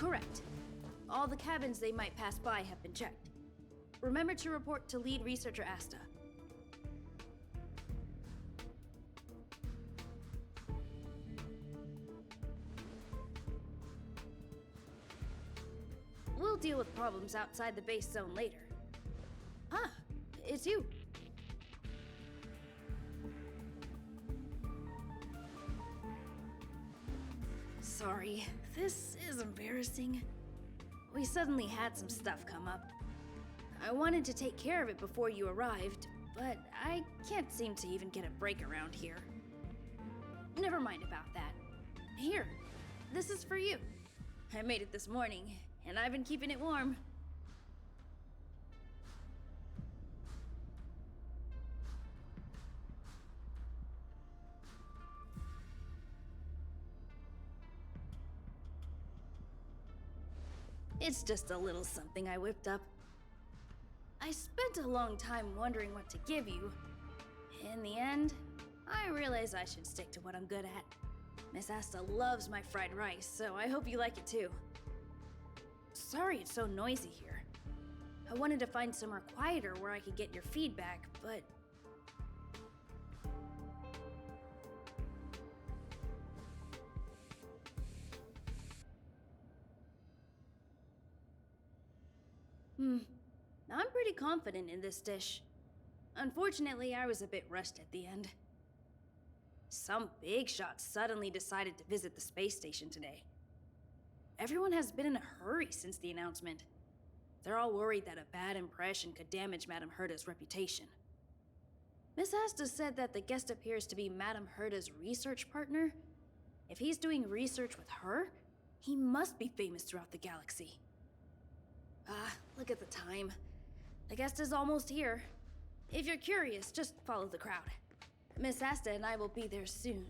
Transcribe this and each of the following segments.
Correct. All the cabins they might pass by have been checked. Remember to report to lead researcher Asta. We'll deal with problems outside the base zone later. Ah, it's you. Sorry, this is embarrassing. We suddenly had some stuff come up. I wanted to take care of it before you arrived, but I can't seem to even get a break around here. Never mind about that. Here, this is for you. I made it this morning, and I've been keeping it warm. It's just a little something I whipped up. I spent a long time wondering what to give you. In the end, I realized I should stick to what I'm good at. Miss Asta loves my fried rice, so I hope you like it too. Sorry it's so noisy here. I wanted to find somewhere quieter where I could get your feedback, but... I'm pretty confident in this dish. Unfortunately, I was a bit rushed at the end. Some big shot suddenly decided to visit the space station today. Everyone has been in a hurry since the announcement. They're all worried that a bad impression could damage Madame Herta's reputation. Miss Asta said that the guest appears to be Madame Herta's research partner. If he's doing research with her, he must be famous throughout the galaxy. Look at the time. The guest is almost here. If you're curious, just follow the crowd. Miss Asta and I will be there soon.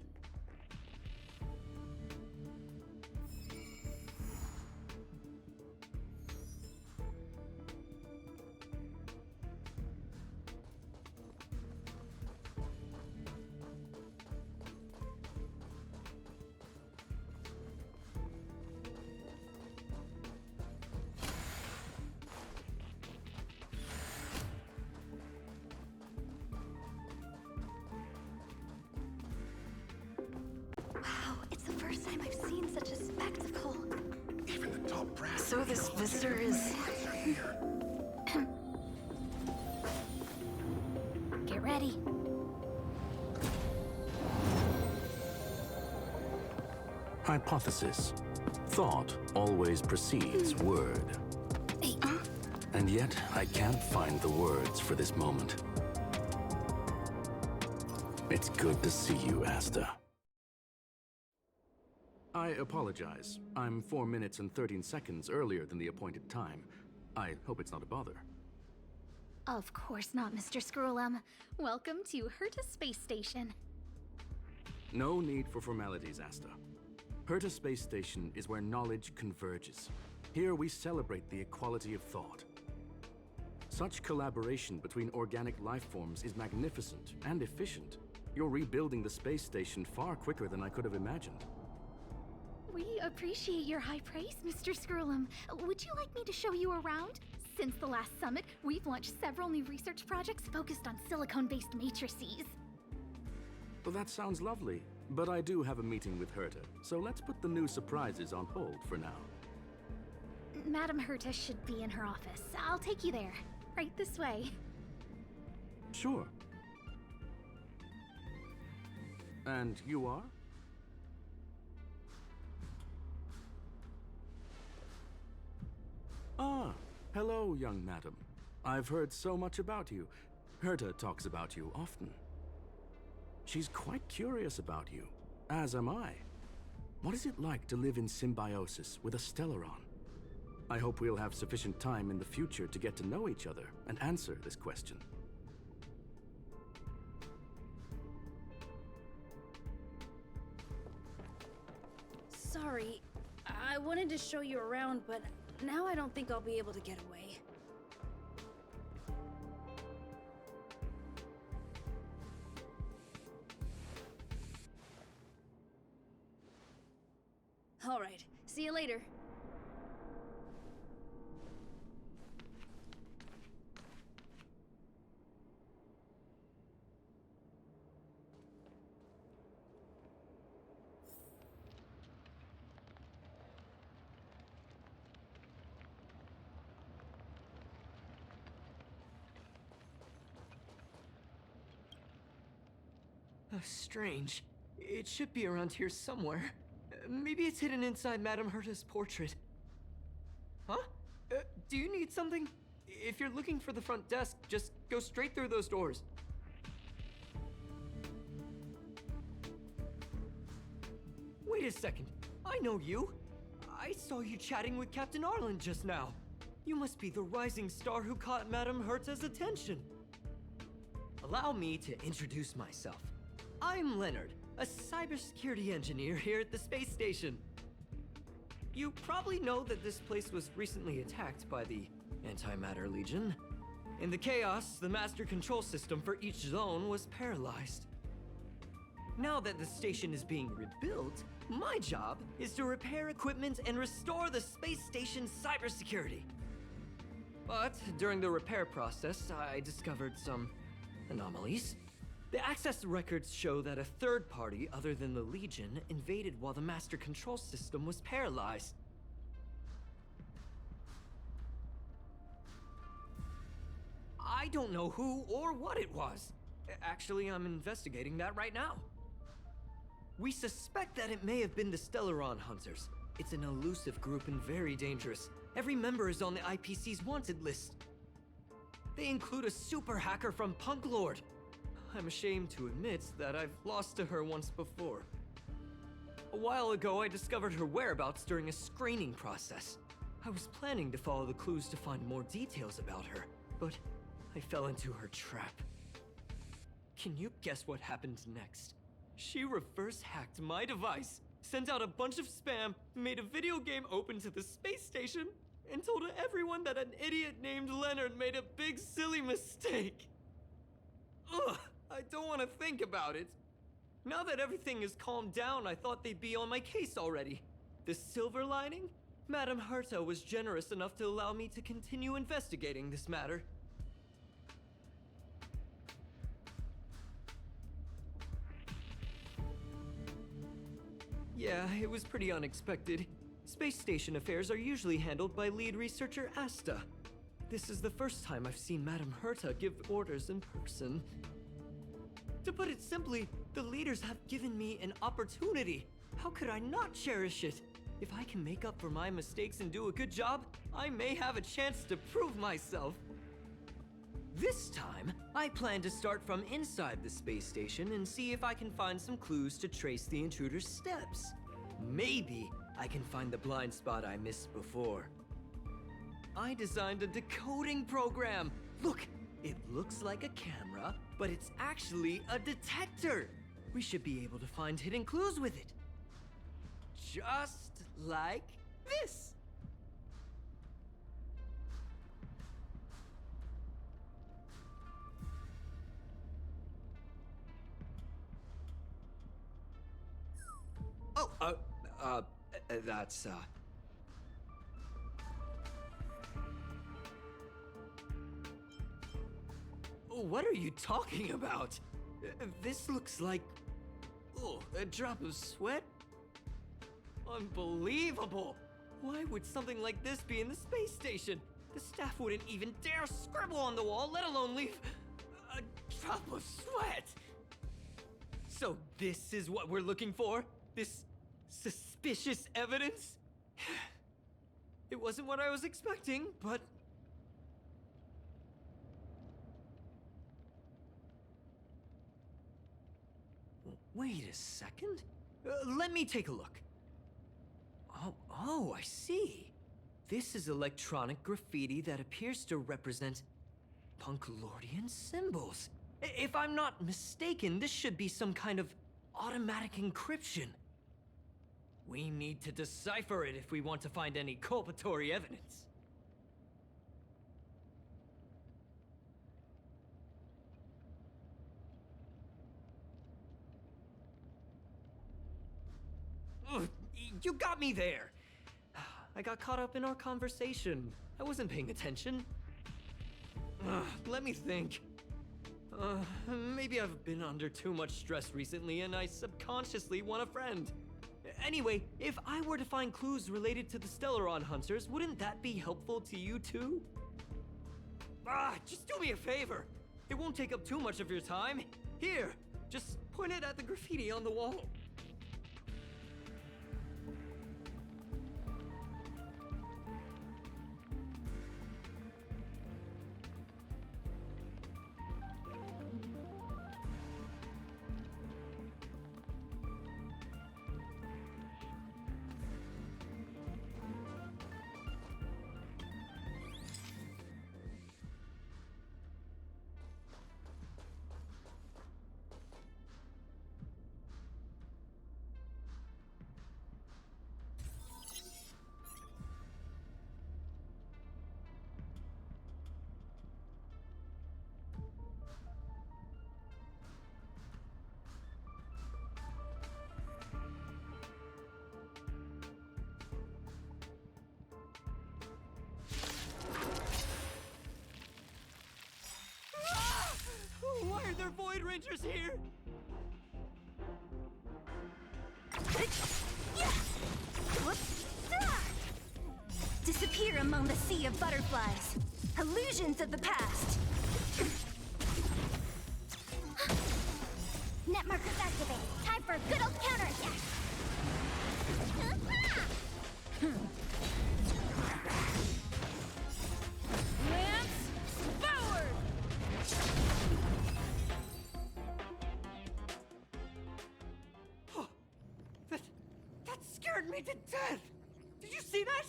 So this visitor is... Get ready. Hypothesis. Thought always precedes word. And yet, I can't find the words for this moment. It's good to see you, Asta. I apologize. I'm 4 minutes and 13 seconds earlier than the appointed time. I hope it's not a bother. Of course not, Mr. Scrollum. Welcome to Herta Space Station. No need for formalities, Asta. Herta Space Station is where knowledge converges. Here we celebrate the equality of thought. Such collaboration between organic life forms is magnificent and efficient. You're rebuilding the space station far quicker than I could have imagined. We appreciate your high praise, Mr. Scrollum. Would you like me to show you around? Since the last summit, we've launched several new research projects focused on silicone-based matrices. Well, that sounds lovely, but I do have a meeting with Herta, so let's put the new surprises on hold for now. Madame Herta should be in her office. I'll take you there. Right this way. Sure. And you are? Ah, hello, young madam. I've heard so much about you. Herta talks about you often. She's quite curious about you, as am I. What is it like to live in symbiosis with a Stellaron? I hope we'll have sufficient time in the future to get to know each other and answer this question. Sorry, I wanted to show you around, but now I don't think I'll be able to get away. All right, see you later. Strange. It should be around here somewhere. Maybe it's hidden inside Madame Herta's portrait. Huh? Do you need something? If you're looking for the front desk, just go straight through those doors. Wait a second. I know you. I saw you chatting with Captain Arlen just now. You must be the rising star who caught Madame Herta's attention. Allow me to introduce myself. I'm Leonard, a cybersecurity engineer here at the space station. You probably know that this place was recently attacked by the Antimatter Legion. In the chaos, the master control system for each zone was paralyzed. Now that the station is being rebuilt, my job is to repair equipment and restore the space station's cybersecurity. But during the repair process, I discovered some anomalies. The access records show that a third party other than the Legion invaded while the master control system was paralyzed. I don't know who or what it was. Actually, I'm investigating that right now. We suspect that it may have been the Stellaron Hunters. It's an elusive group and very dangerous. Every member is on the IPC's wanted list. They include a super hacker from Punk Lord. I'm ashamed to admit that I've lost to her once before. A while ago, I discovered her whereabouts during a screening process. I was planning to follow the clues to find more details about her, but I fell into her trap. Can you guess what happened next? She reverse hacked my device, sent out a bunch of spam, made a video game open to the space station, and told everyone that an idiot named Leonard made a big silly mistake. Ugh, I don't want to think about it. Now that everything is calmed down, I thought they'd be on my case already. The silver lining? Madame Herta was generous enough to allow me to continue investigating this matter. Yeah, it was pretty unexpected. Space station affairs are usually handled by lead researcher Asta. This is the first time I've seen Madame Herta give orders in person. To put it simply, the leaders have given me an opportunity. How could I not cherish it? If I can make up for my mistakes and do a good job, I may have a chance to prove myself. This time, I plan to start from inside the space station and see if I can find some clues to trace the intruder's steps. Maybe I can find the blind spot I missed before. I designed a decoding program. Look, it looks like a camera, but it's actually a detector. We should be able to find hidden clues with it. Just like this. That's, What are you talking about? This looks like... Oh, a drop of sweat? Unbelievable! Why would something like this be in the space station? The staff wouldn't even dare scribble on the wall, let alone leave a drop of sweat! So this is what we're looking for? This suspicious evidence? It wasn't what I was expecting, but... Wait a second. Let me take a look. Oh, I see. This is electronic graffiti that appears to represent Punklordian symbols. If I'm not mistaken, this should be some kind of automatic encryption. We need to decipher it if we want to find any culpatory evidence. Ugh, you got me there! I got caught up in our conversation. I wasn't paying attention. Let me think. Maybe I've been under too much stress recently and I subconsciously want a friend. Anyway, if I were to find clues related to the Stellaron Hunters, wouldn't that be helpful to you too? Just do me a favor. It won't take up too much of your time. Here, Just point it at the graffiti on the wall. Why are there Void Rangers here? Disappear among the sea of butterflies. Illusions of the past. Net markers activated. Time for a good old counterattack. Lance, forward! Oh, that scared me to death! Did you see that?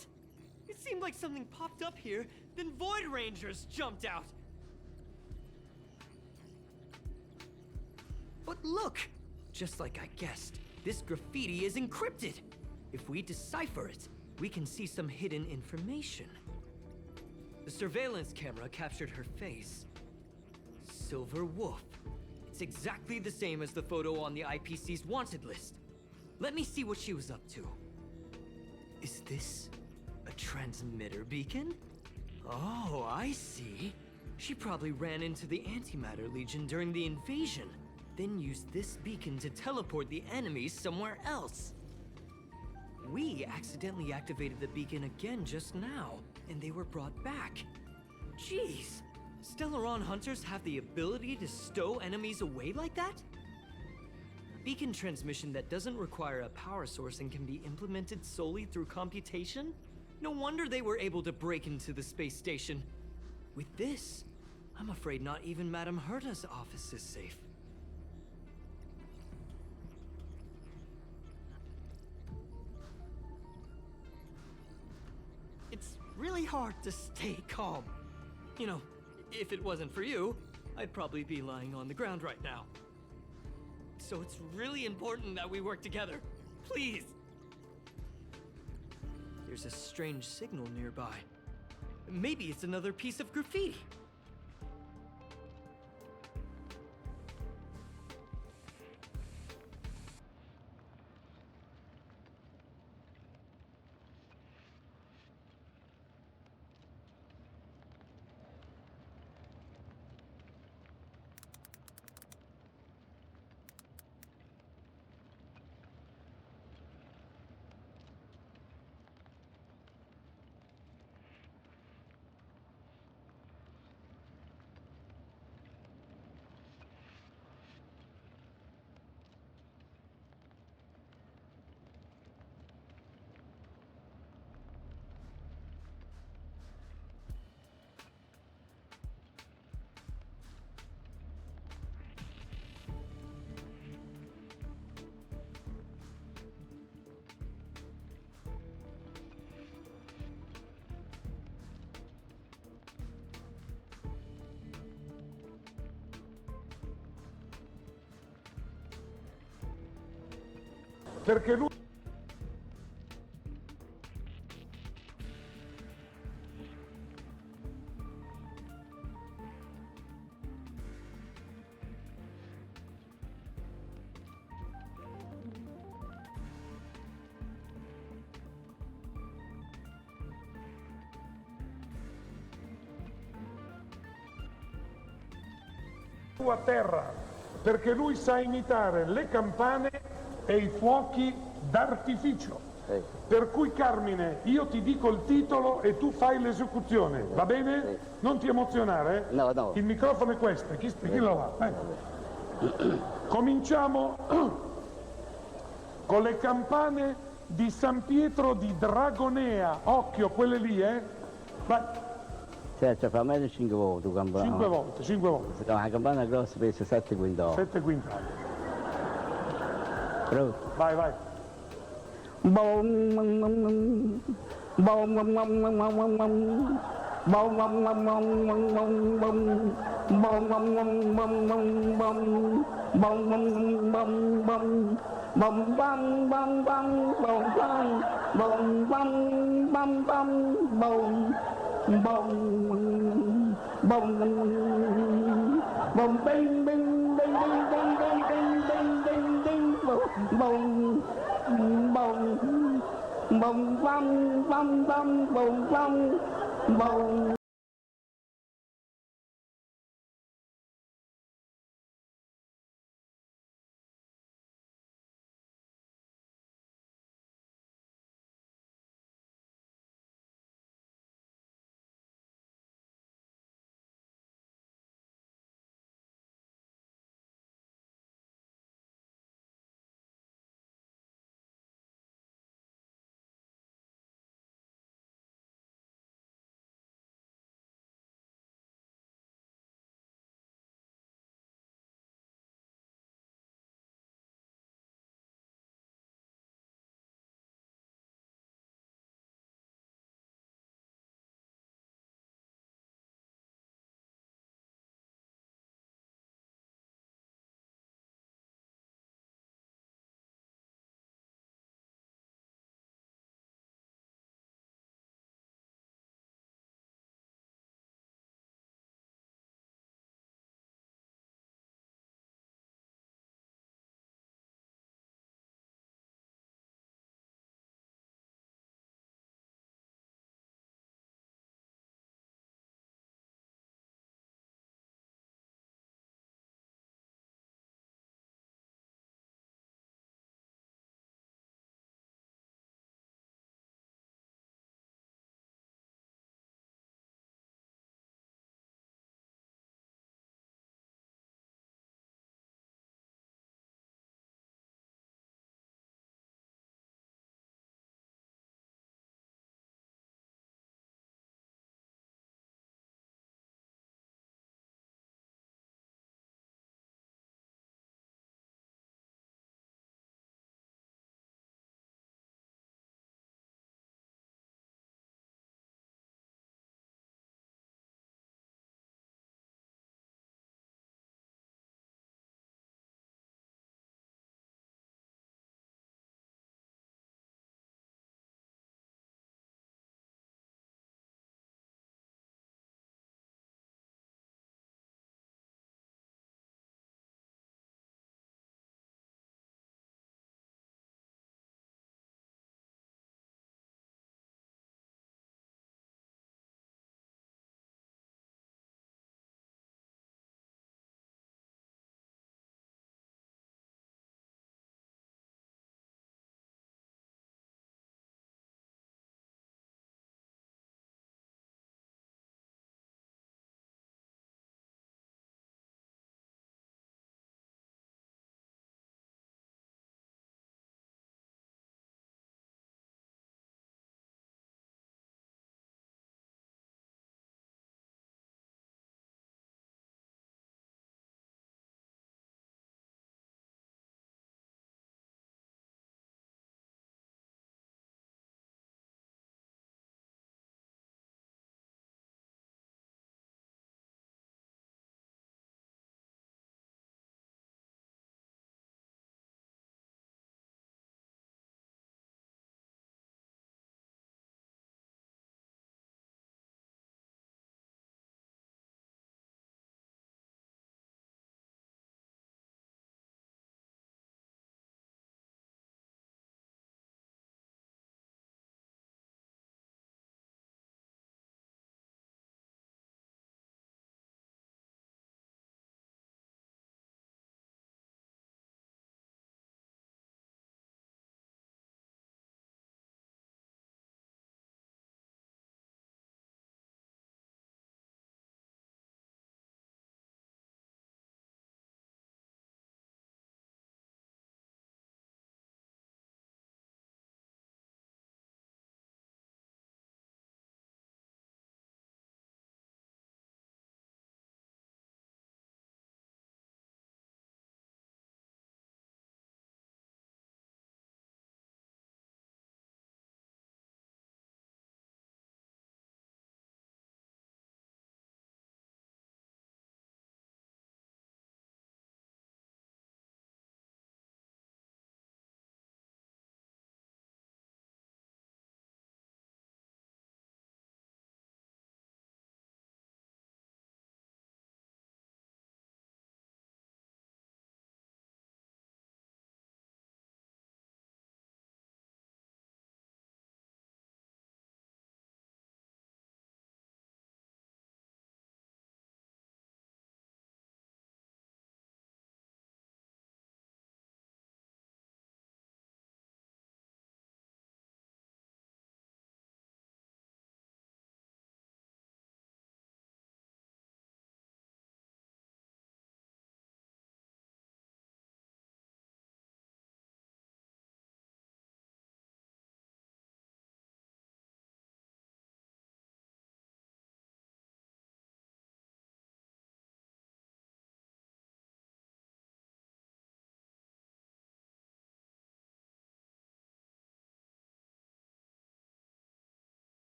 It seemed like something popped up here, then Void Rangers jumped out. But look! Just like I guessed, this graffiti is encrypted. If we decipher it, we can see some hidden information. The surveillance camera captured her face. Silverwolf. It's exactly the same as the photo on the IPC's wanted list. Let me see what she was up to. Is this a transmitter beacon? Oh, I see. She probably ran into the Antimatter Legion during the invasion, then used this beacon to teleport the enemies somewhere else. We accidentally activated the beacon again just now, and they were brought back. Jeez, Stellaron hunters have the ability to stow enemies away like that? Beacon transmission that doesn't require a power source and can be implemented solely through computation? No wonder they were able to break into the space station. With this, I'm afraid not even Madame Herta's office is safe. It's really hard to stay calm. You know, if it wasn't for you, I'd probably be lying on the ground right now. So it's really important that we work together. Please! There's a strange signal nearby. Maybe it's another piece of graffiti. Perché lui... a terra, perché lui sa imitare le campane e i fuochi d'artificio. Per cui Carmine, io ti dico il titolo e tu fai l'esecuzione, va bene? Non ti emozionare? No, no. Il microfono è questo, chi lo ha? Cominciamo con le campane di San Pietro di Dragonea. Occhio, quelle lì, Vai. Certo, fa meno 5 volte. 5 volte, 5 volte. La campana grossa pesa 7 quintali. 7 quintali. Pronto? Vai, vai.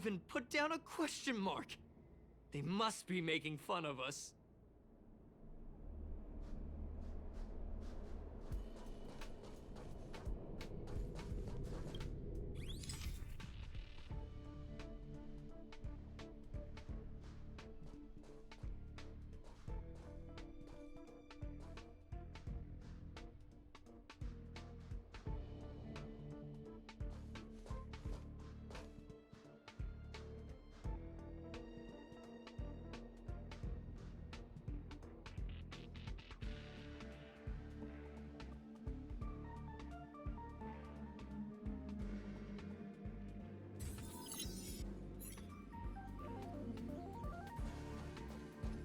even put down a question mark. They must be making fun of us.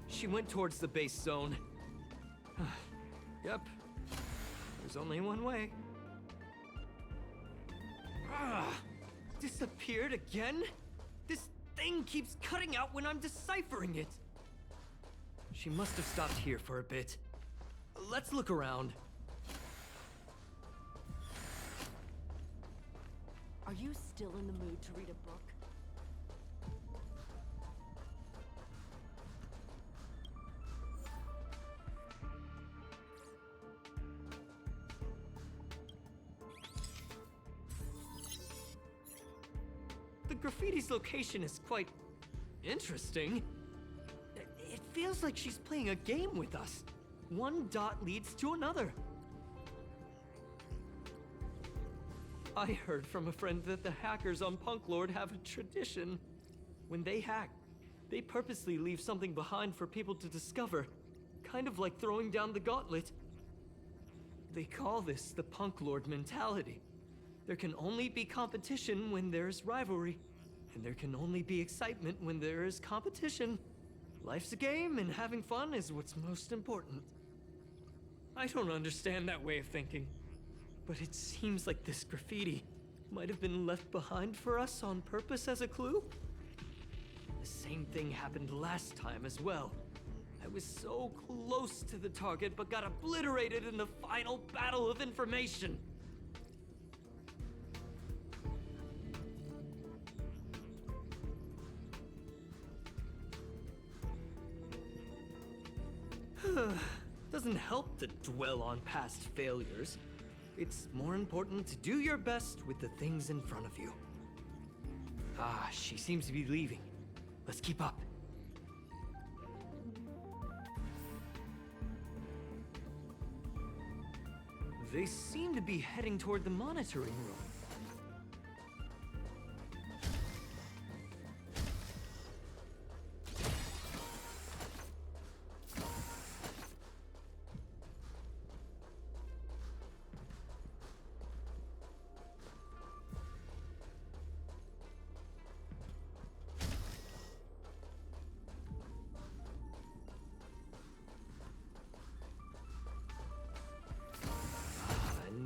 She went towards the base zone. Yep. There's only one way. Disappeared again? This thing keeps cutting out when I'm deciphering it. She must have stopped here for a bit. Let's look around. Are you still in the mood to read a book? The graffiti's location is quite interesting. It feels like she's playing a game with us. One dot leads to another. I heard from a friend that the hackers on Punk Lord have a tradition. When they hack, they purposely leave something behind for people to discover, kind of like throwing down the gauntlet. They call this the Punk Lord mentality. There can only be competition when there's rivalry, and there can only be excitement when there is competition. Life's a game, and having fun is what's most important. I don't understand that way of thinking, but it seems like this graffiti might have been left behind for us on purpose as a clue. The same thing happened last time as well. I was so close to the target, but got obliterated in the final battle of information. Doesn't help to dwell on past failures. It's more important to do your best with the things in front of you. She seems to be leaving. Let's keep up. They seem to be heading toward the monitoring room.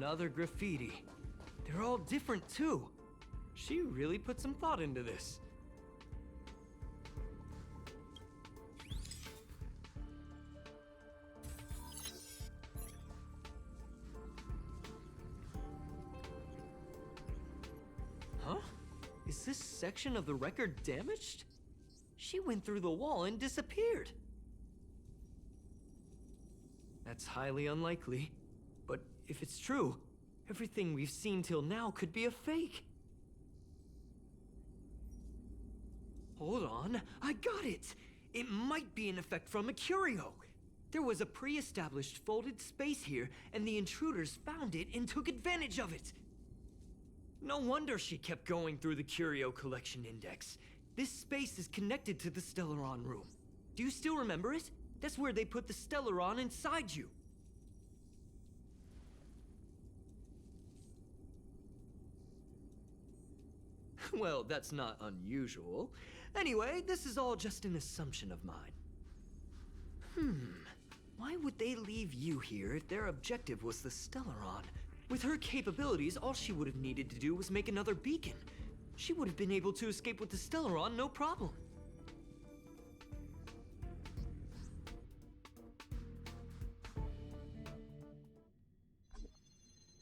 Another graffiti. They're all different too. She really put some thought into this. Huh? Is this section of the record damaged? She went through the wall and disappeared. That's highly unlikely. But if it's true, everything we've seen till now could be a fake. Hold on, I got it! It might be an effect from a curio. There was a pre-established folded space here, and the intruders found it and took advantage of it. No wonder she kept going through the curio collection index. This space is connected to the Stellaron room. Do you still remember it? That's where they put the Stellaron inside you. Well, that's not unusual. Anyway, this is all just an assumption of mine. Why would they leave you here if their objective was the Stellaron? With her capabilities, all she would have needed to do was make another beacon. She would have been able to escape with the Stellaron, no problem.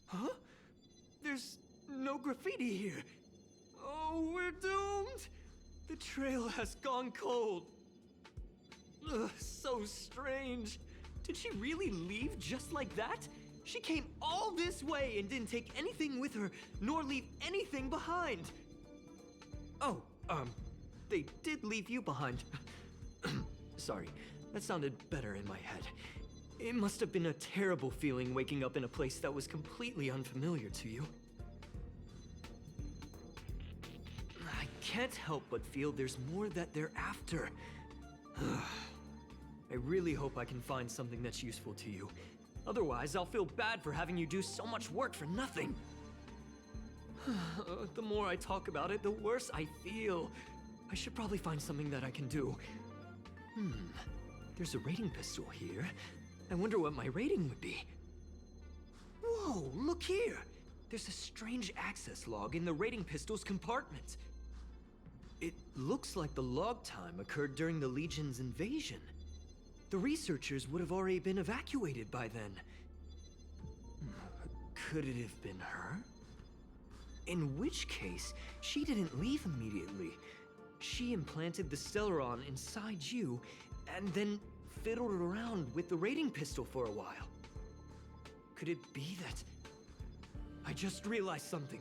Huh? There's no graffiti here. Oh, we're doomed! trail has gone cold. Ugh, so strange. Did she really leave just like that? She came all this way and didn't take anything with her, nor leave anything behind. Oh, they did leave you behind. Sorry, that sounded better in my head. It must have been a terrible feeling waking up in a place that was completely unfamiliar to you. I can't help but feel there's more that they're after. I really hope I can find something that's useful to you. Otherwise, I'll feel bad for having you do so much work for nothing. The more I talk about it, the worse I feel. I should probably find something that I can do. There's a rating pistol here. I wonder what my rating would be. Whoa, look here! There's a strange access log in the rating pistol's compartment. It looks like the log time occurred during the Legion's invasion. The researchers would have already been evacuated by then. Could it have been her? In which case, she didn't leave immediately. She implanted the Stellaron inside you, and then fiddled around with the rating pistol for a while. Could it be that... I just realized something.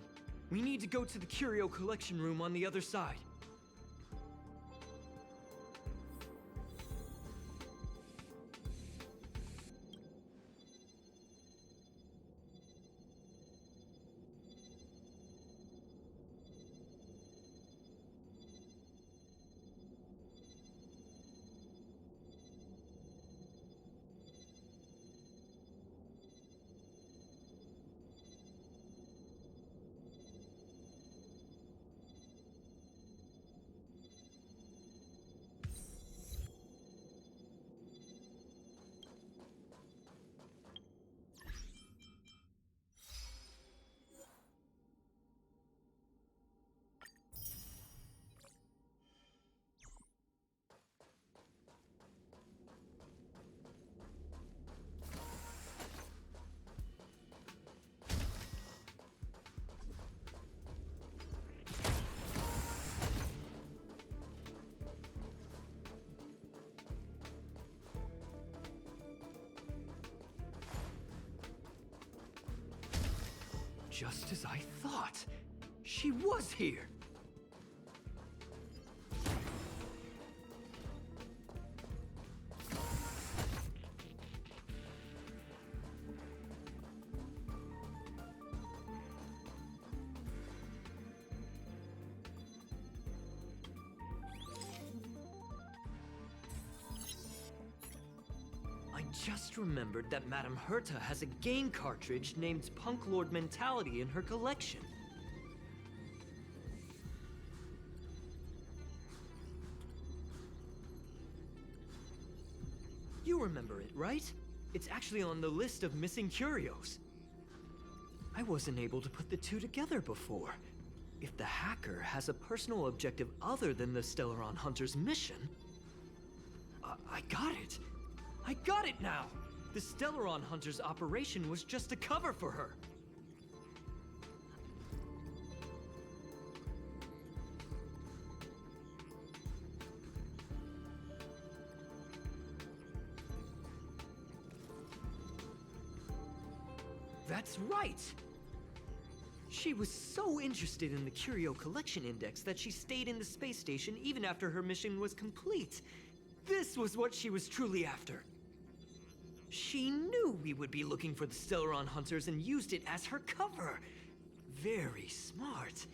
We need to go to the curio collection room on the other side. Just as I thought. She was here. I just remembered that Madame Herta has a game cartridge named Punk Lord Mentality in her collection. You remember it, right? It's actually on the list of missing curios. I wasn't able to put the two together before. If the hacker has a personal objective other than the Stellaron Hunter's mission... I got it! I got it now! The Stellaron Hunter's operation was just a cover for her. That's right! She was so interested in the Curio Collection Index that she stayed in the space station even after her mission was complete. This was what she was truly after. She knew we would be looking for the Stellaron Hunters and used it as her cover. Very smart.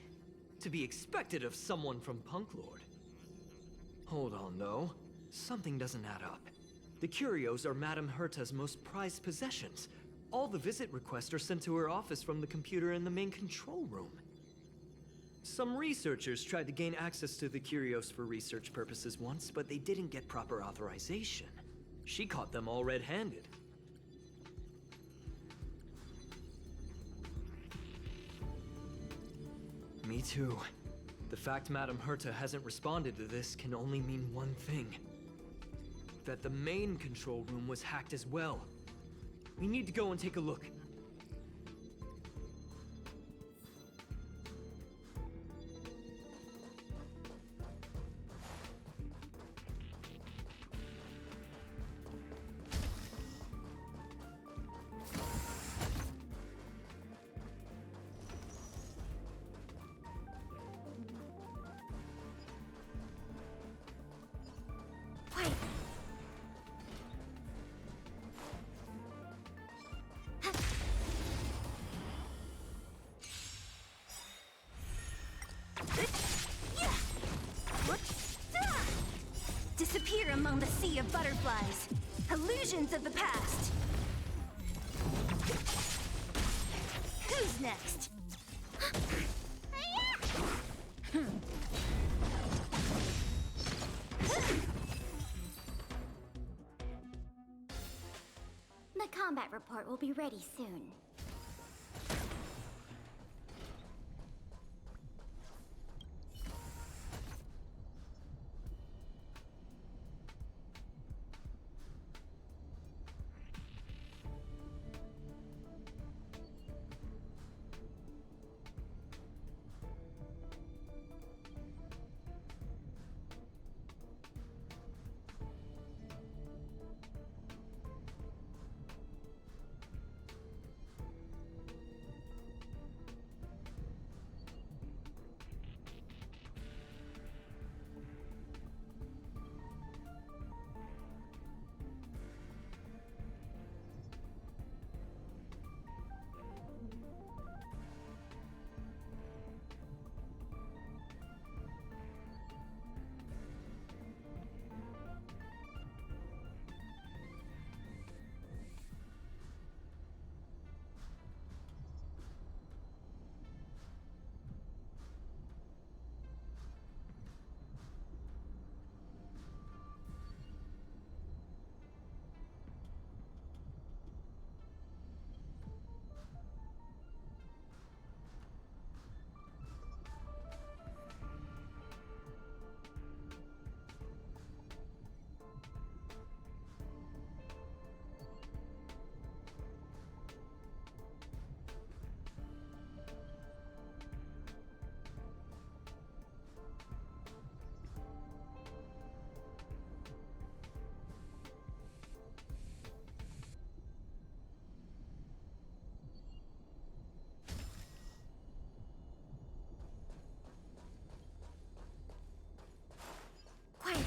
To be expected of someone from Punk Lord. Hold on, though. Something doesn't add up. The curios are Madame Herta's most prized possessions. All the visit requests are sent to her office from the computer in the main control room. Some researchers tried to gain access to the curios for research purposes once, but they didn't get proper authorization. She caught them all red-handed. Me too. The fact Madame Herta hasn't responded to this can only mean one thing. That the main control room was hacked as well. We need to go and take a look. Disappear among the sea of butterflies. Illusions of the past. Who's next? The combat report will be ready soon. Quiet.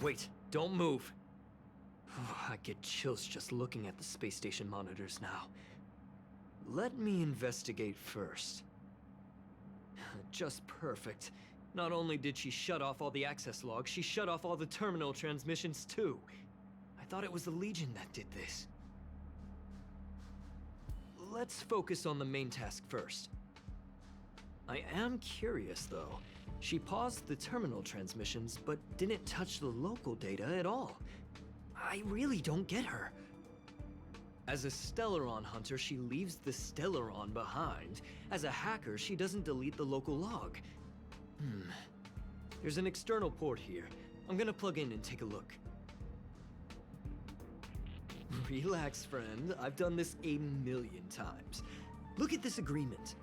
Wait, don't move. I get chills just looking at the space station monitors now. Let me investigate first. Just perfect. Not only did she shut off all the access logs, she shut off all the terminal transmissions too. I thought it was the Legion that did this. Let's focus on the main task first. I am curious though. She paused the terminal transmissions, but didn't touch the local data at all. I really don't get her. As a Stellaron hunter, she leaves the Stellaron behind. As a hacker, she doesn't delete the local log. There's an external port here. I'm gonna plug in and take a look. Relax, friend. I've done this a million times. Look at this agreement.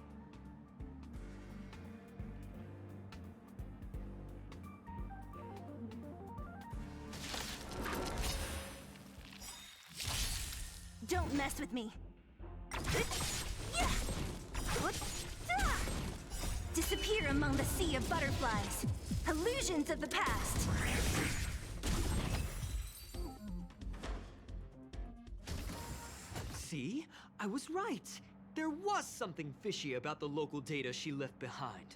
Don't mess with me. Disappear among the sea of butterflies. Illusions of the past. See? I was right. There was something fishy about the local data she left behind.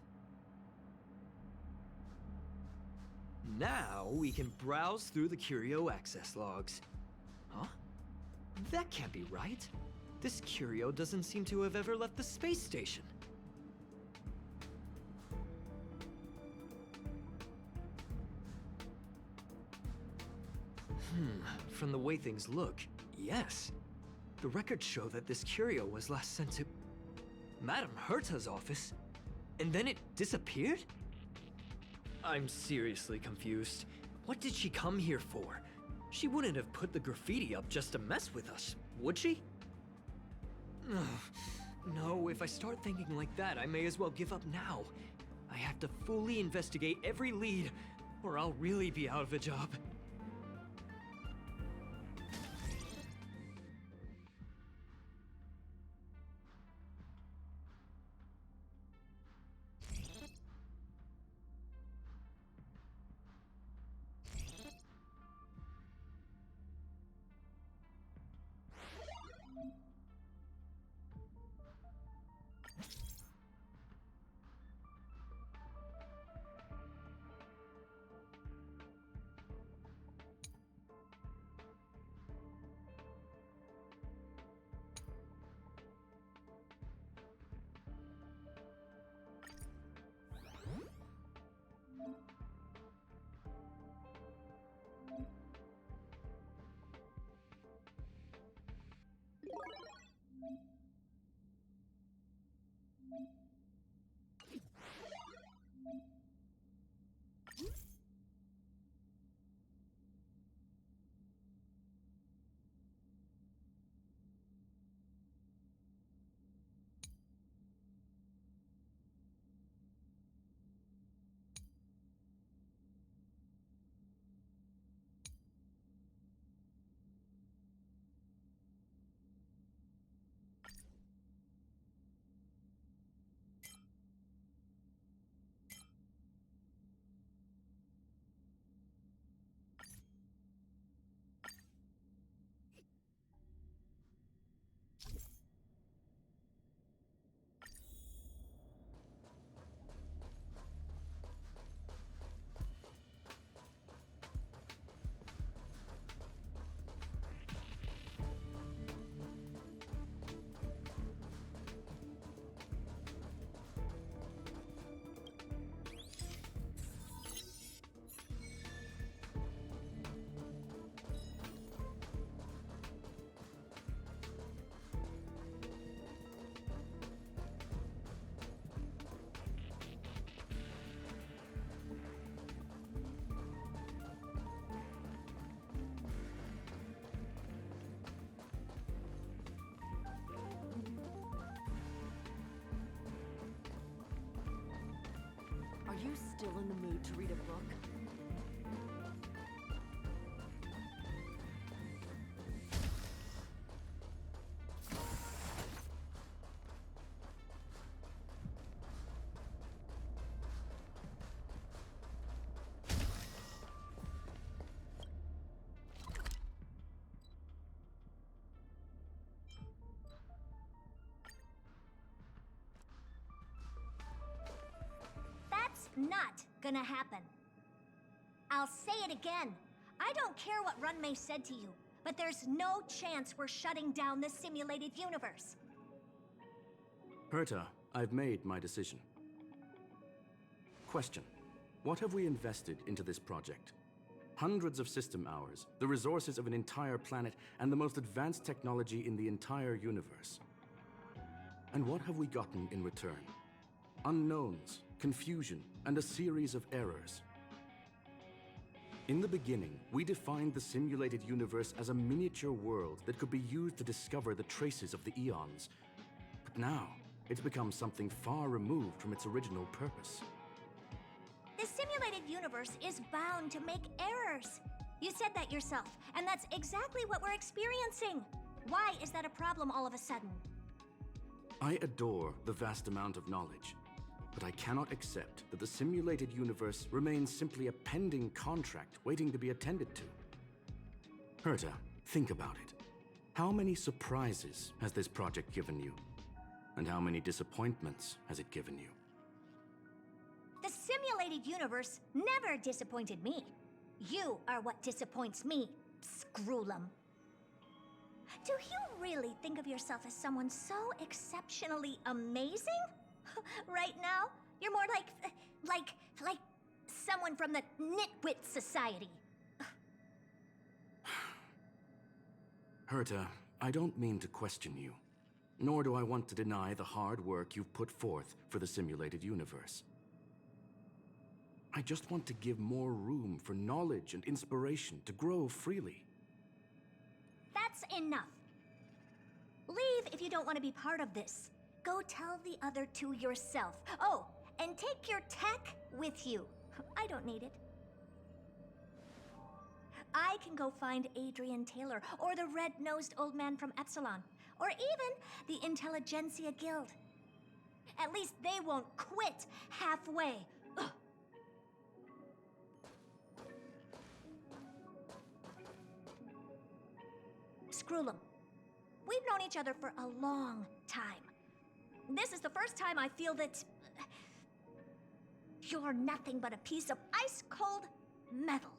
Now we can browse through the Curio access logs. Huh? That can't be right. This Curio doesn't seem to have ever left the space station. From the way things look, yes. The records show that this Curio was last sent to Madame Herta's office, and then it disappeared? I'm seriously confused. What did she come here for? She wouldn't have put the graffiti up just to mess with us, would she? No, if I start thinking like that, I may as well give up now. I have to fully investigate every lead, or I'll really be out of a job. still in the mood to read a book? That's not gonna happen. I'll say it again. I don't care what Runmei said to you, but there's no chance we're shutting down the simulated universe. Herta, I've made my decision. Question. What have we invested into this project? Hundreds of system hours, the resources of an entire planet, and the most advanced technology in the entire universe. And what have we gotten in return? Unknowns, confusion, and a series of errors. In the beginning, we defined the simulated universe as a miniature world that could be used to discover the traces of the eons. But now, it's become something far removed from its original purpose. The simulated universe is bound to make errors. You said that yourself, and that's exactly what we're experiencing. Why is that a problem all of a sudden? I adore the vast amount of knowledge, but I cannot accept that the simulated universe remains simply a pending contract waiting to be attended to. Herta, think about it. How many surprises has this project given you? And how many disappointments has it given you? The simulated universe never disappointed me. You are what disappoints me, Scroolum. Do you really think of yourself as someone so exceptionally amazing? Right now, you're more like someone from the Nitwit Society. Herta, I don't mean to question you, nor do I want to deny the hard work you've put forth for the simulated universe. I just want to give more room for knowledge and inspiration to grow freely. That's enough. Leave if you don't want to be part of this. Go tell the other two yourself. Oh, and take your tech with you. I don't need it. I can go find Adrian Taylor, or the red-nosed old man from Epsilon, or even the Intelligentsia Guild. At least they won't quit halfway. Ugh. Scroolum, we've known each other for a long time. This is the first time I feel that you're nothing but a piece of ice-cold metal.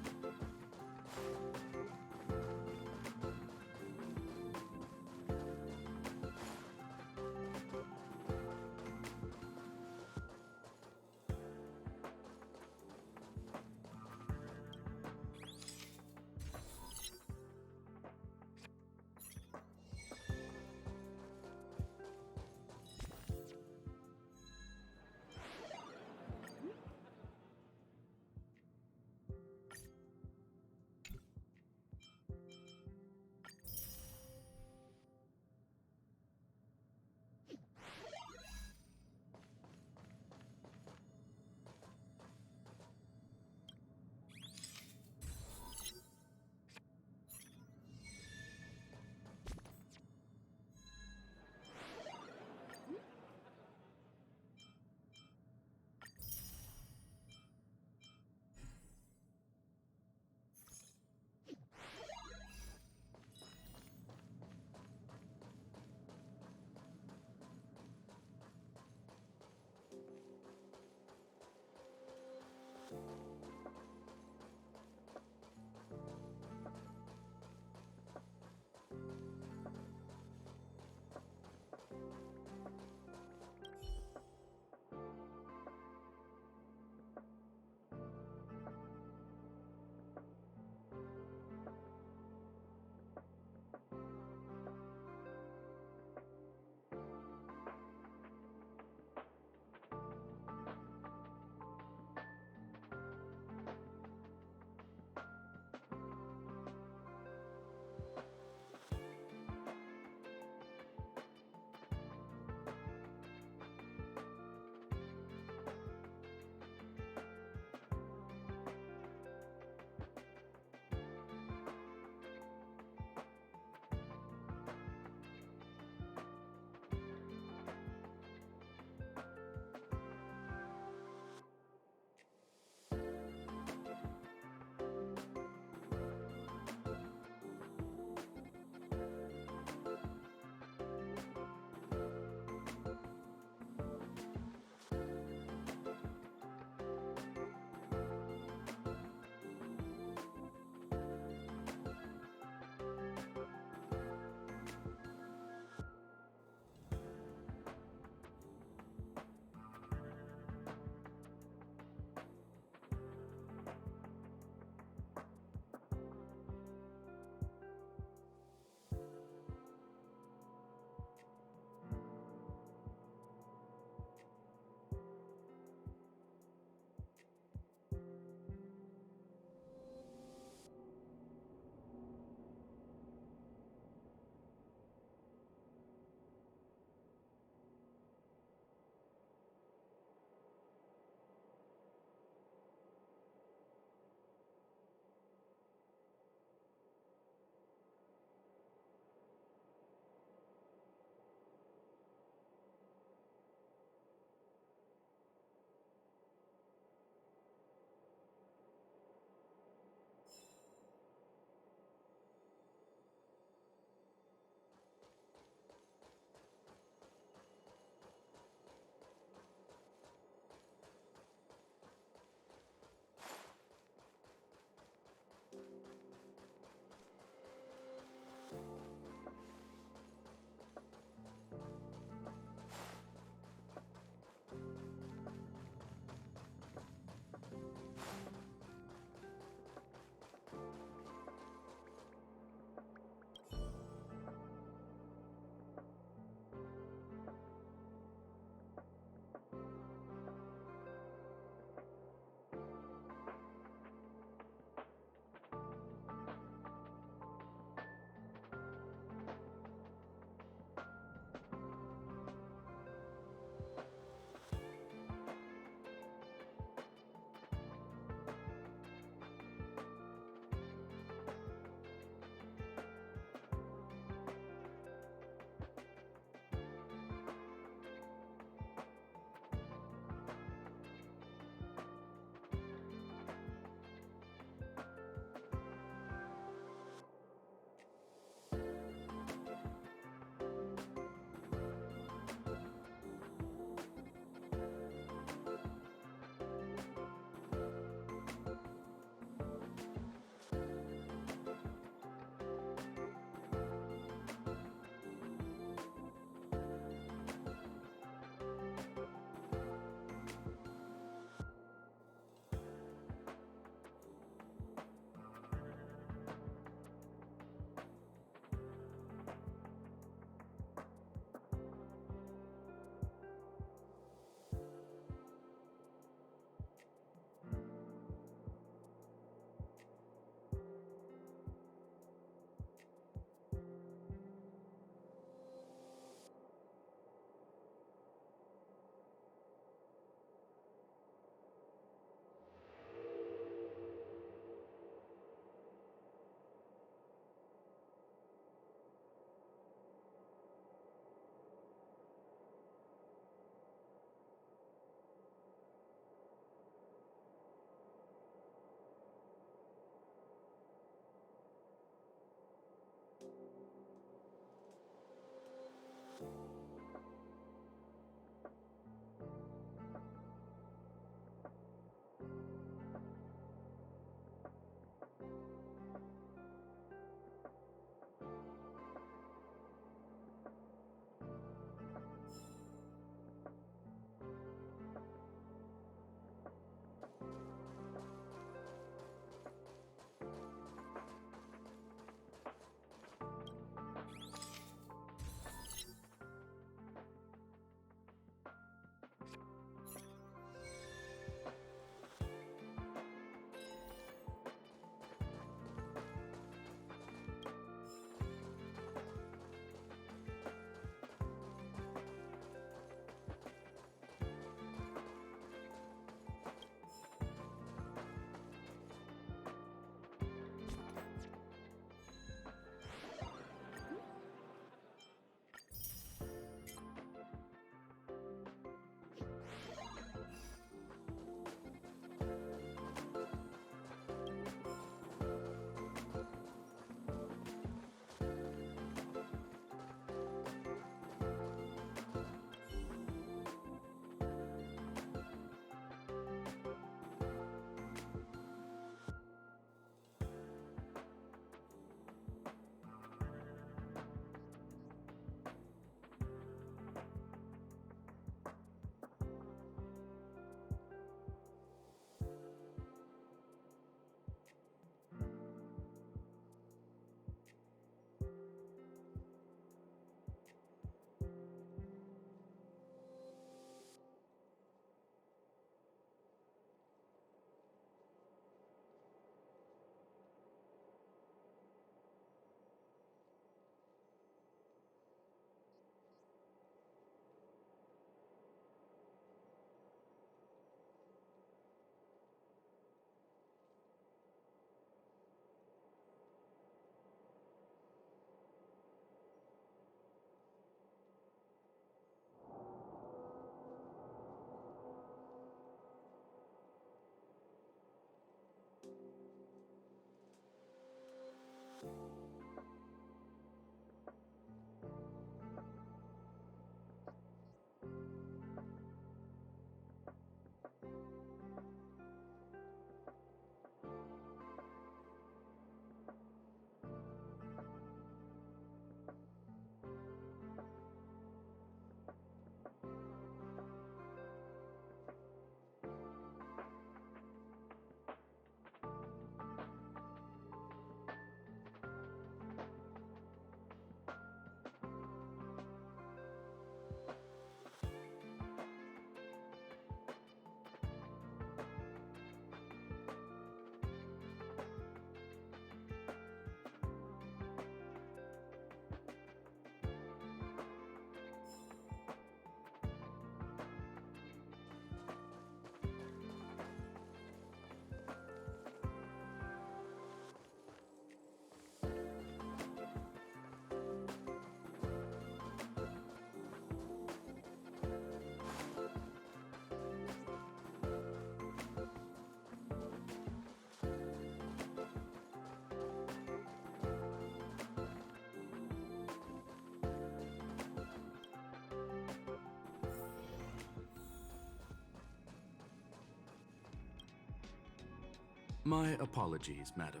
My apologies, madam.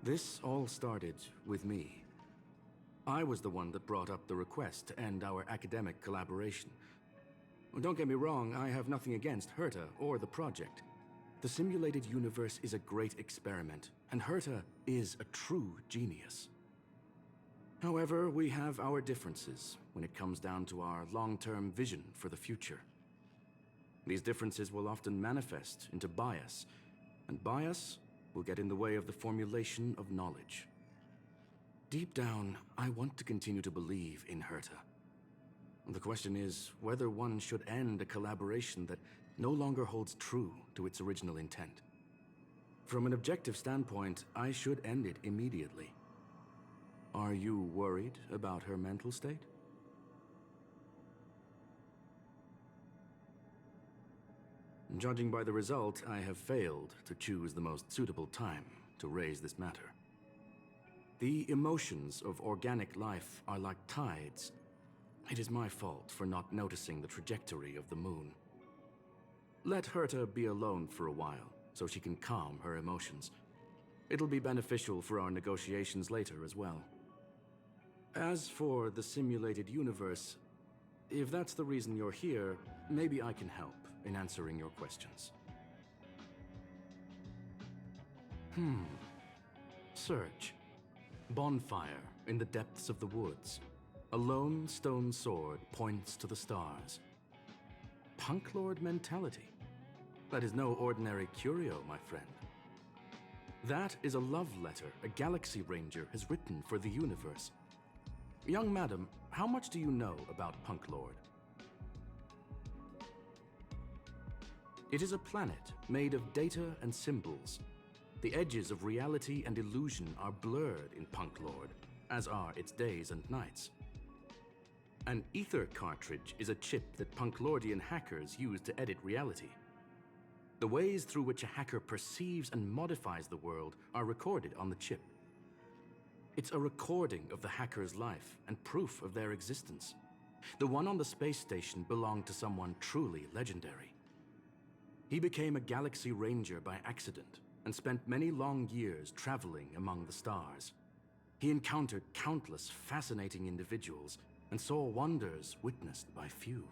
This all started with me. I was the one that brought up the request to end our academic collaboration. Don't get me wrong, I have nothing against Herta or the project. The simulated universe is a great experiment, and Herta is a true genius. However, we have our differences when it comes down to our long-term vision for the future. These differences will often manifest into bias, and bias will get in the way of the formulation of knowledge. Deep down, I want to continue to believe in Herta. The question is whether one should end a collaboration that no longer holds true to its original intent. From an objective standpoint, I should end it immediately. Are you worried about her mental state? Judging by the result, I have failed to choose the most suitable time to raise this matter. The emotions of organic life are like tides. It is my fault for not noticing the trajectory of the moon. Let Herta be alone for a while, so she can calm her emotions. It'll be beneficial for our negotiations later as well. As for the simulated universe, if that's the reason you're here, maybe I can help in answering your questions. Search. Bonfire in the depths of the woods. A lone stone sword points to the stars. Punk Lord mentality. That is no ordinary curio, my friend. That is a love letter a Galaxy Ranger has written for the universe. Young madam, how much do you know about Punk Lord? It is a planet made of data and symbols. The edges of reality and illusion are blurred in Punk Lord, as are its days and nights. An ether cartridge is a chip that Punklordian hackers use to edit reality. The ways through which a hacker perceives and modifies the world are recorded on the chip. It's a recording of the hacker's life and proof of their existence. The one on the space station belonged to someone truly legendary. He became a Galaxy Ranger by accident and spent many long years traveling among the stars. He encountered countless fascinating individuals and saw wonders witnessed by few.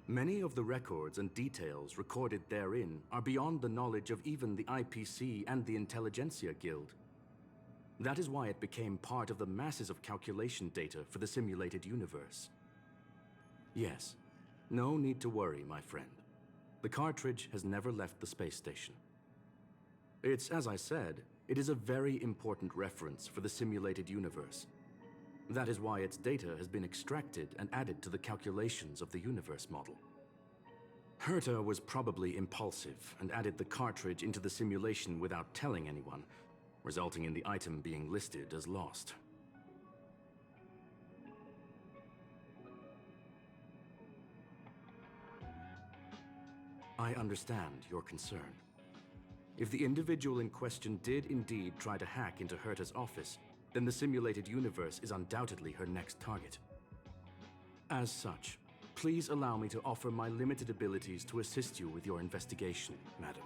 Many of the records and details recorded therein are beyond the knowledge of even the IPC and the Intelligentsia Guild. That is why it became part of the masses of calculation data for the simulated universe. Yes, no need to worry, my friend. The cartridge has never left the space station. It's, as I said, it is a very important reference for the simulated universe. That is why its data has been extracted and added to the calculations of the universe model. Herta was probably impulsive and added the cartridge into the simulation without telling anyone, resulting in the item being listed as lost. I understand your concern. If the individual in question did indeed try to hack into Herta's office, then the simulated universe is undoubtedly her next target. As such, please allow me to offer my limited abilities to assist you with your investigation, madam.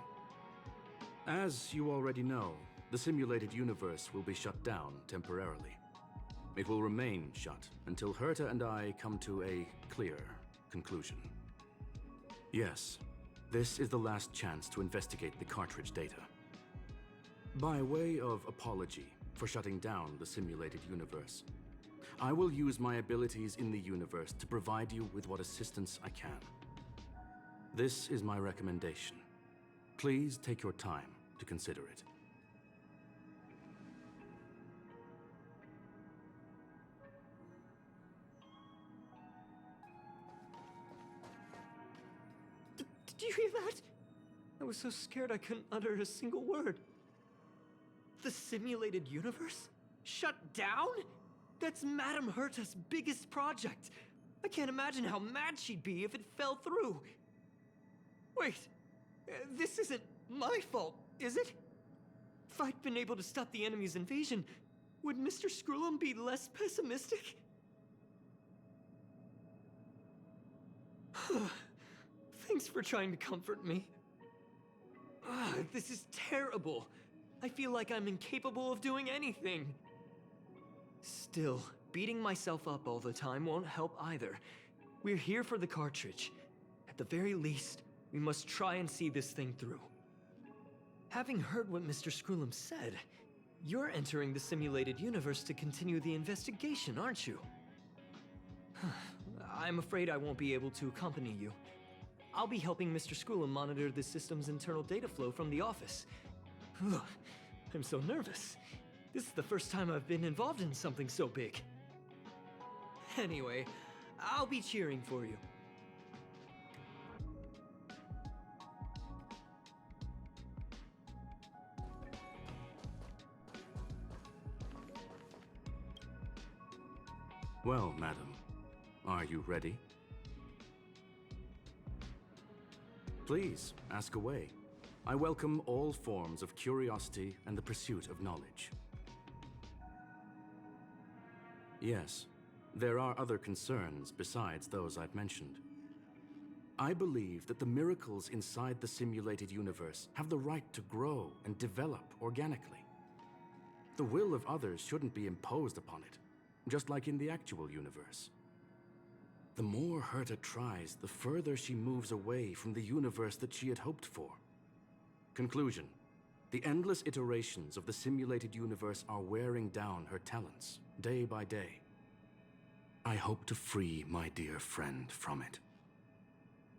As you already know, the simulated universe will be shut down temporarily. It will remain shut until Herta and I come to a clear conclusion. Yes, this is the last chance to investigate the cartridge data. By way of apology for shutting down the simulated universe, I will use my abilities in the universe to provide you with what assistance I can. This is my recommendation. Please take your time to consider it. Did you hear that? I was so scared I couldn't utter a single word. The simulated universe? Shut down? That's Madame Herta's biggest project. I can't imagine how mad she'd be if it fell through. Wait, this isn't my fault, is it? If I'd been able to stop the enemy's invasion, would Mr. Skrullum be less pessimistic? Thanks for trying to comfort me. This is terrible. I feel like I'm incapable of doing anything. Still, beating myself up all the time won't help either. We're here for the cartridge. At the very least, we must try and see this thing through. Having heard what Mr. Scroolum said, you're entering the simulated universe to continue the investigation, aren't you? I'm afraid I won't be able to accompany you. I'll be helping Mr. Scroolum monitor the system's internal data flow from the office. I'm so nervous. This is the first time I've been involved in something so big. Anyway, I'll be cheering for you. Well, madam, are you ready? Please, ask away. I welcome all forms of curiosity and the pursuit of knowledge. Yes, there are other concerns besides those I've mentioned. I believe that the miracles inside the simulated universe have the right to grow and develop organically. The will of others shouldn't be imposed upon it, just like in the actual universe. The more Herta tries, the further she moves away from the universe that she had hoped for. Conclusion: the endless iterations of the simulated universe are wearing down her talents, day by day. I hope to free my dear friend from it.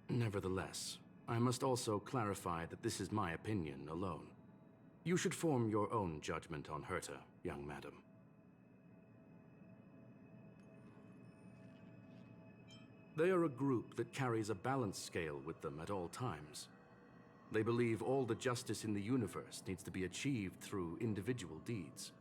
Nevertheless, I must also clarify that this is my opinion alone. You should form your own judgment on Herta, young madam. They are a group that carries a balance scale with them at all times. They believe all the justice in the universe needs to be achieved through individual deeds.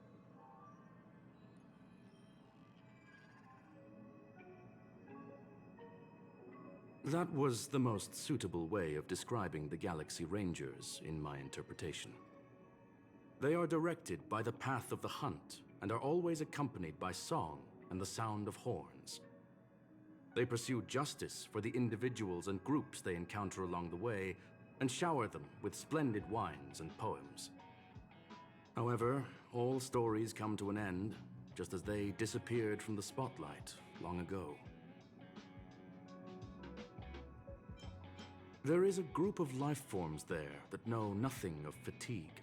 That was the most suitable way of describing the Galaxy Rangers, in my interpretation. They are directed by the path of the hunt and are always accompanied by song and the sound of horns. They pursue justice for the individuals and groups they encounter along the way, and shower them with splendid wines and poems. However, all stories come to an end, just as they disappeared from the spotlight long ago. There is a group of life forms there that know nothing of fatigue.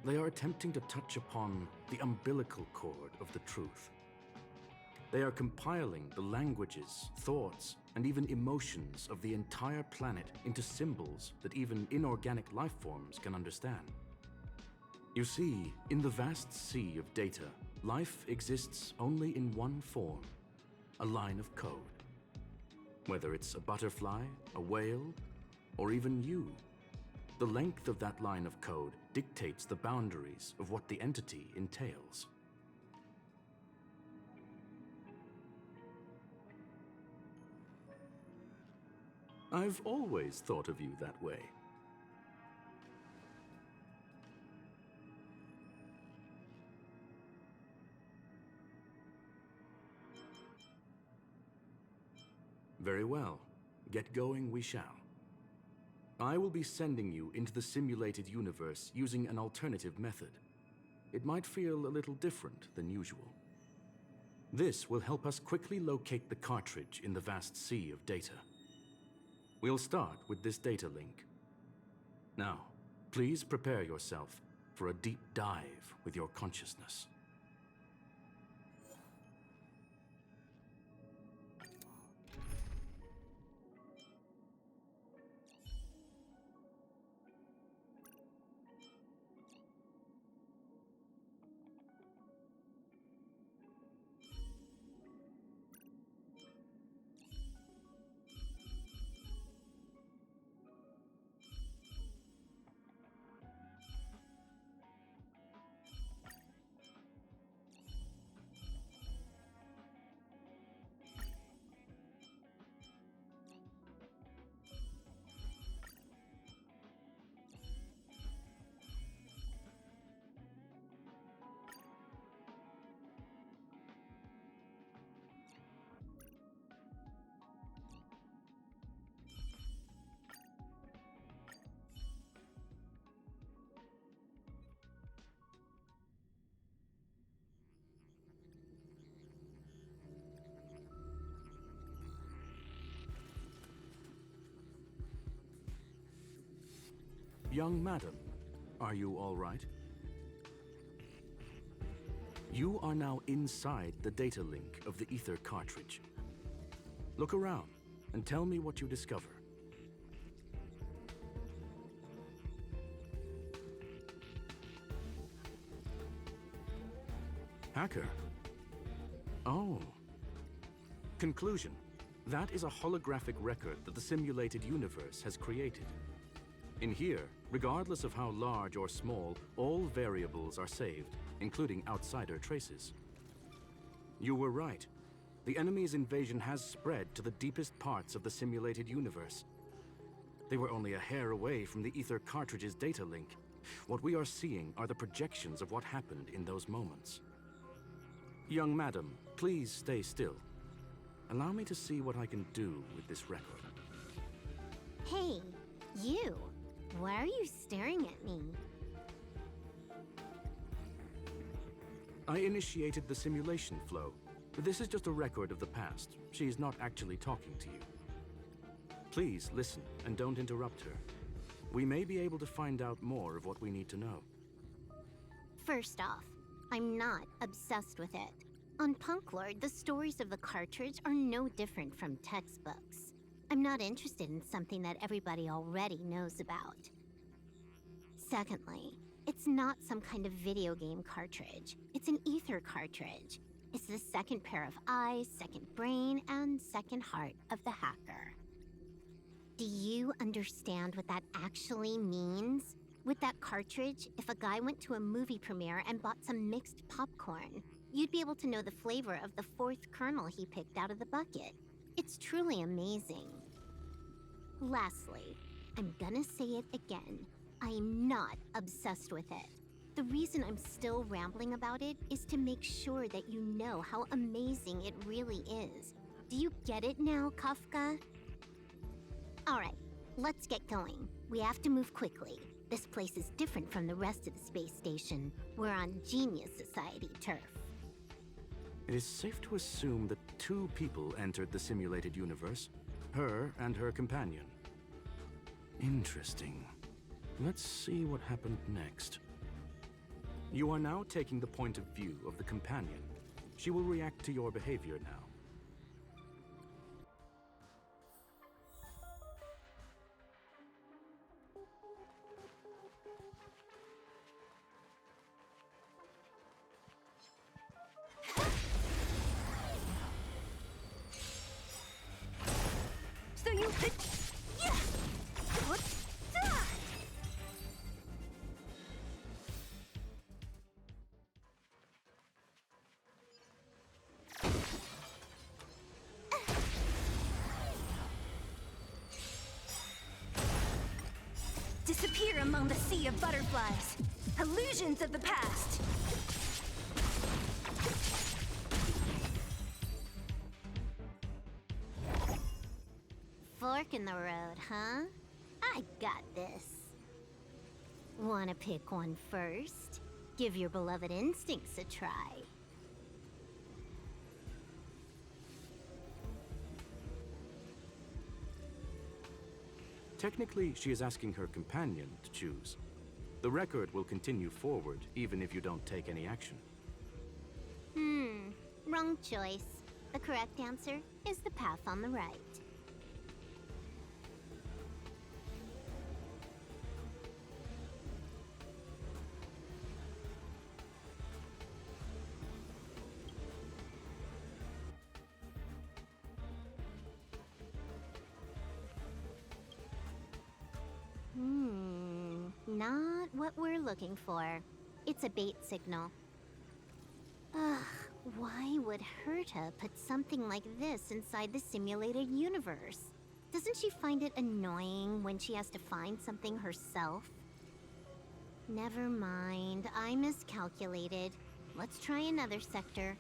They are attempting to touch upon the umbilical cord of the truth. They are compiling the languages, thoughts, and even emotions of the entire planet into symbols that even inorganic life forms can understand. You see, in the vast sea of data, life exists only in one form: a line of code. Whether it's a butterfly, a whale, or even you, the length of that line of code dictates the boundaries of what the entity entails. I've always thought of you that way. Very well. Get going we shall. I will be sending you into the simulated universe using an alternative method. It might feel a little different than usual. This will help us quickly locate the cartridge in the vast sea of data. We'll start with this data link. Now, please prepare yourself for a deep dive with your consciousness. Young madam, are you all right? You are now inside the data link of the ether cartridge. Look around and tell me what you discover. Hacker? Oh. Conclusion. That is a holographic record that the simulated universe has created. In here, regardless of how large or small, all variables are saved, including outsider traces. You were right. The enemy's invasion has spread to the deepest parts of the simulated universe. They were only a hair away from the ether cartridge's data link. What we are seeing are the projections of what happened in those moments. Young madam, please stay still. Allow me to see what I can do with this record. Hey, you. Why are you staring at me? I initiated the simulation flow. This is just a record of the past. She's not actually talking to you. Please listen and don't interrupt her. We may be able to find out more of what we need to know. First off, I'm not obsessed with it. On Punk Lord, the stories of the cartridge are no different from textbooks. I'm not interested in something that everybody already knows about. Secondly, it's not some kind of video game cartridge. It's an ether cartridge. It's the second pair of eyes, second brain, and second heart of the hacker. Do you understand what that actually means? With that cartridge, if a guy went to a movie premiere and bought some mixed popcorn, you'd be able to know the flavor of the fourth kernel he picked out of the bucket. It's truly amazing. Lastly, I'm gonna say it again. I'm not obsessed with it. The reason I'm still rambling about it is to make sure that you know how amazing it really is. Do you get it now, Kafka? Alright, let's get going. We have to move quickly. This place is different from the rest of the space station. We're on Genius Society turf. It is safe to assume that two people entered the simulated universe, her and her companion. Interesting. Let's see what happened next. You are now taking the point of view of the companion. She will react to your behavior now. So you... Yeah! What? Disappear among the sea of butterflies. Illusions of the past. Fork in the road, huh? I got this. Wanna pick one first? Give your beloved instincts a try. Technically, she is asking her companion to choose. The record will continue forward, even if you don't take any action. Wrong choice. The correct answer is the path on the right. Not what we're looking for. It's a bait signal. Ugh, why would Herta put something like this inside the simulated universe? Doesn't she find it annoying when she has to find something herself? Never mind, I miscalculated. Let's try another sector.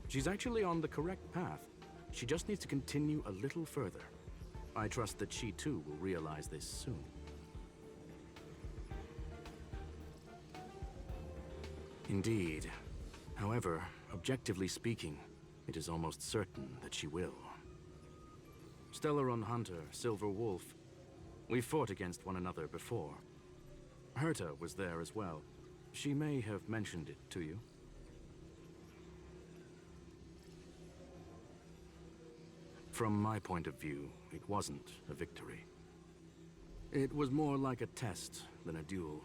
She's actually on the correct path. She just needs to continue a little further. I trust that she too will realize this soon. Indeed. However, objectively speaking, it is almost certain that she will. Stellaron Hunter, Silverwolf. We fought against one another before. Herta was there as well. She may have mentioned it to you. From my point of view, it wasn't a victory. It was more like a test than a duel.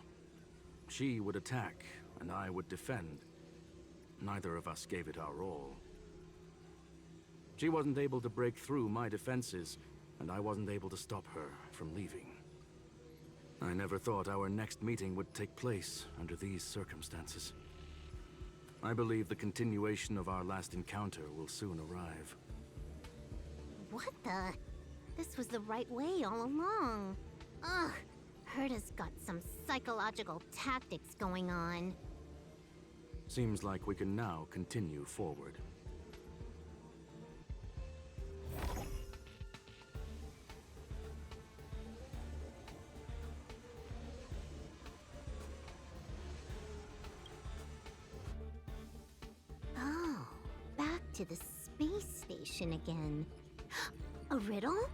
She would attack, and I would defend. Neither of us gave it our all. She wasn't able to break through my defenses, and I wasn't able to stop her from leaving. I never thought our next meeting would take place under these circumstances. I believe the continuation of our last encounter will soon arrive. What the? This was the right way all along. Ugh, Herta's got some psychological tactics going on. Seems like we can now continue forward. Oh, back to the space station again. A riddle?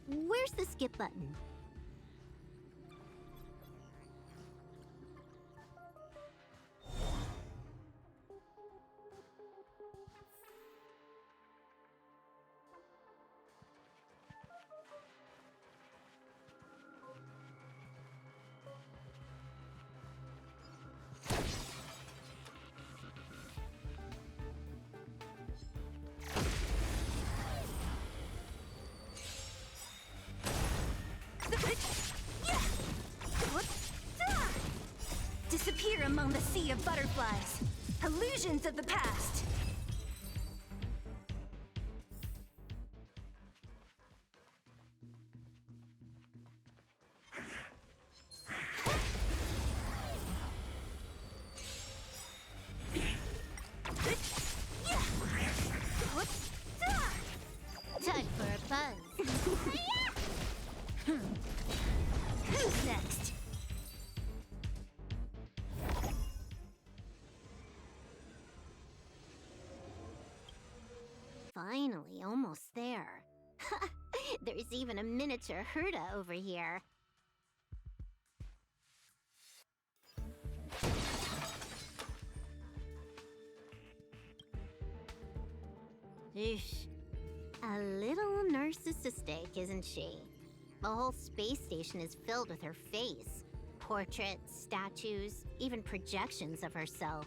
Where's the skip button? Disappear among the sea of butterflies. Illusions of the past. Time for a buzz. Who's next? Finally, almost there. There's even a miniature Herta over here. Eesh. A little narcissistic, isn't she? The whole space station is filled with her face. Portraits, statues, even projections of herself.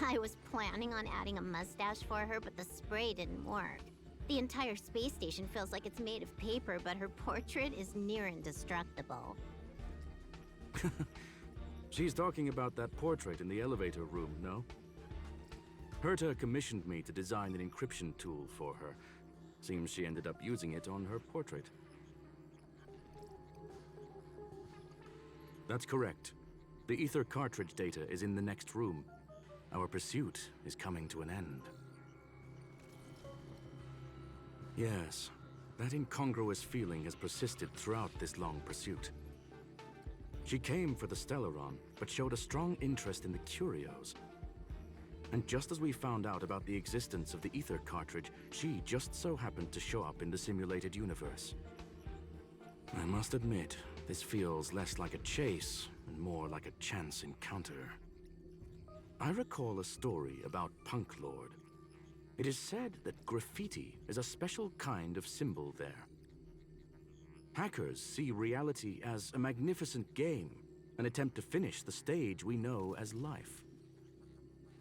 I was planning on adding a mustache for her, but the spray didn't work. The entire space station feels like it's made of paper, but her portrait is near indestructible. She's talking about that portrait in the elevator room, no? Herta commissioned me to design an encryption tool for her. Seems she ended up using it on her portrait. That's correct. The ether cartridge data is in the next room. Our pursuit is coming to an end. Yes, that incongruous feeling has persisted throughout this long pursuit. She came for the Stellaron, but showed a strong interest in the curios. And just as we found out about the existence of the ether cartridge, she just so happened to show up in the simulated universe. I must admit, this feels less like a chase and more like a chance encounter. I recall a story about Punk Lord. It is said that graffiti is a special kind of symbol there. Hackers see reality as a magnificent game and attempt to finish the stage we know as life.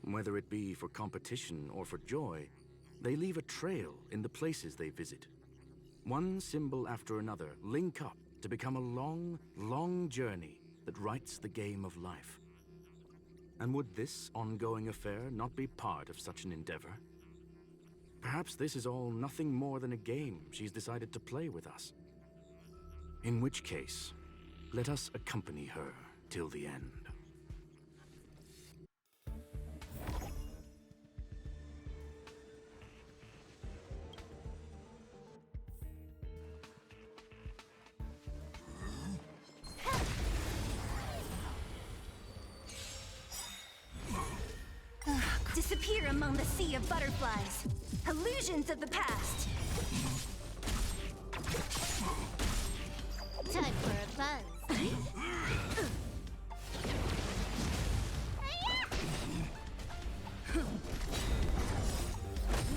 Whether it be for competition or for joy, they leave a trail in the places they visit. One symbol after another link up to become a long, long journey that writes the game of life. And would this ongoing affair not be part of such an endeavor? Perhaps this is all nothing more than a game she's decided to play with us. In which case, let us accompany her till the end. Disappear among the sea of butterflies. Illusions of the past. Time for a buzz.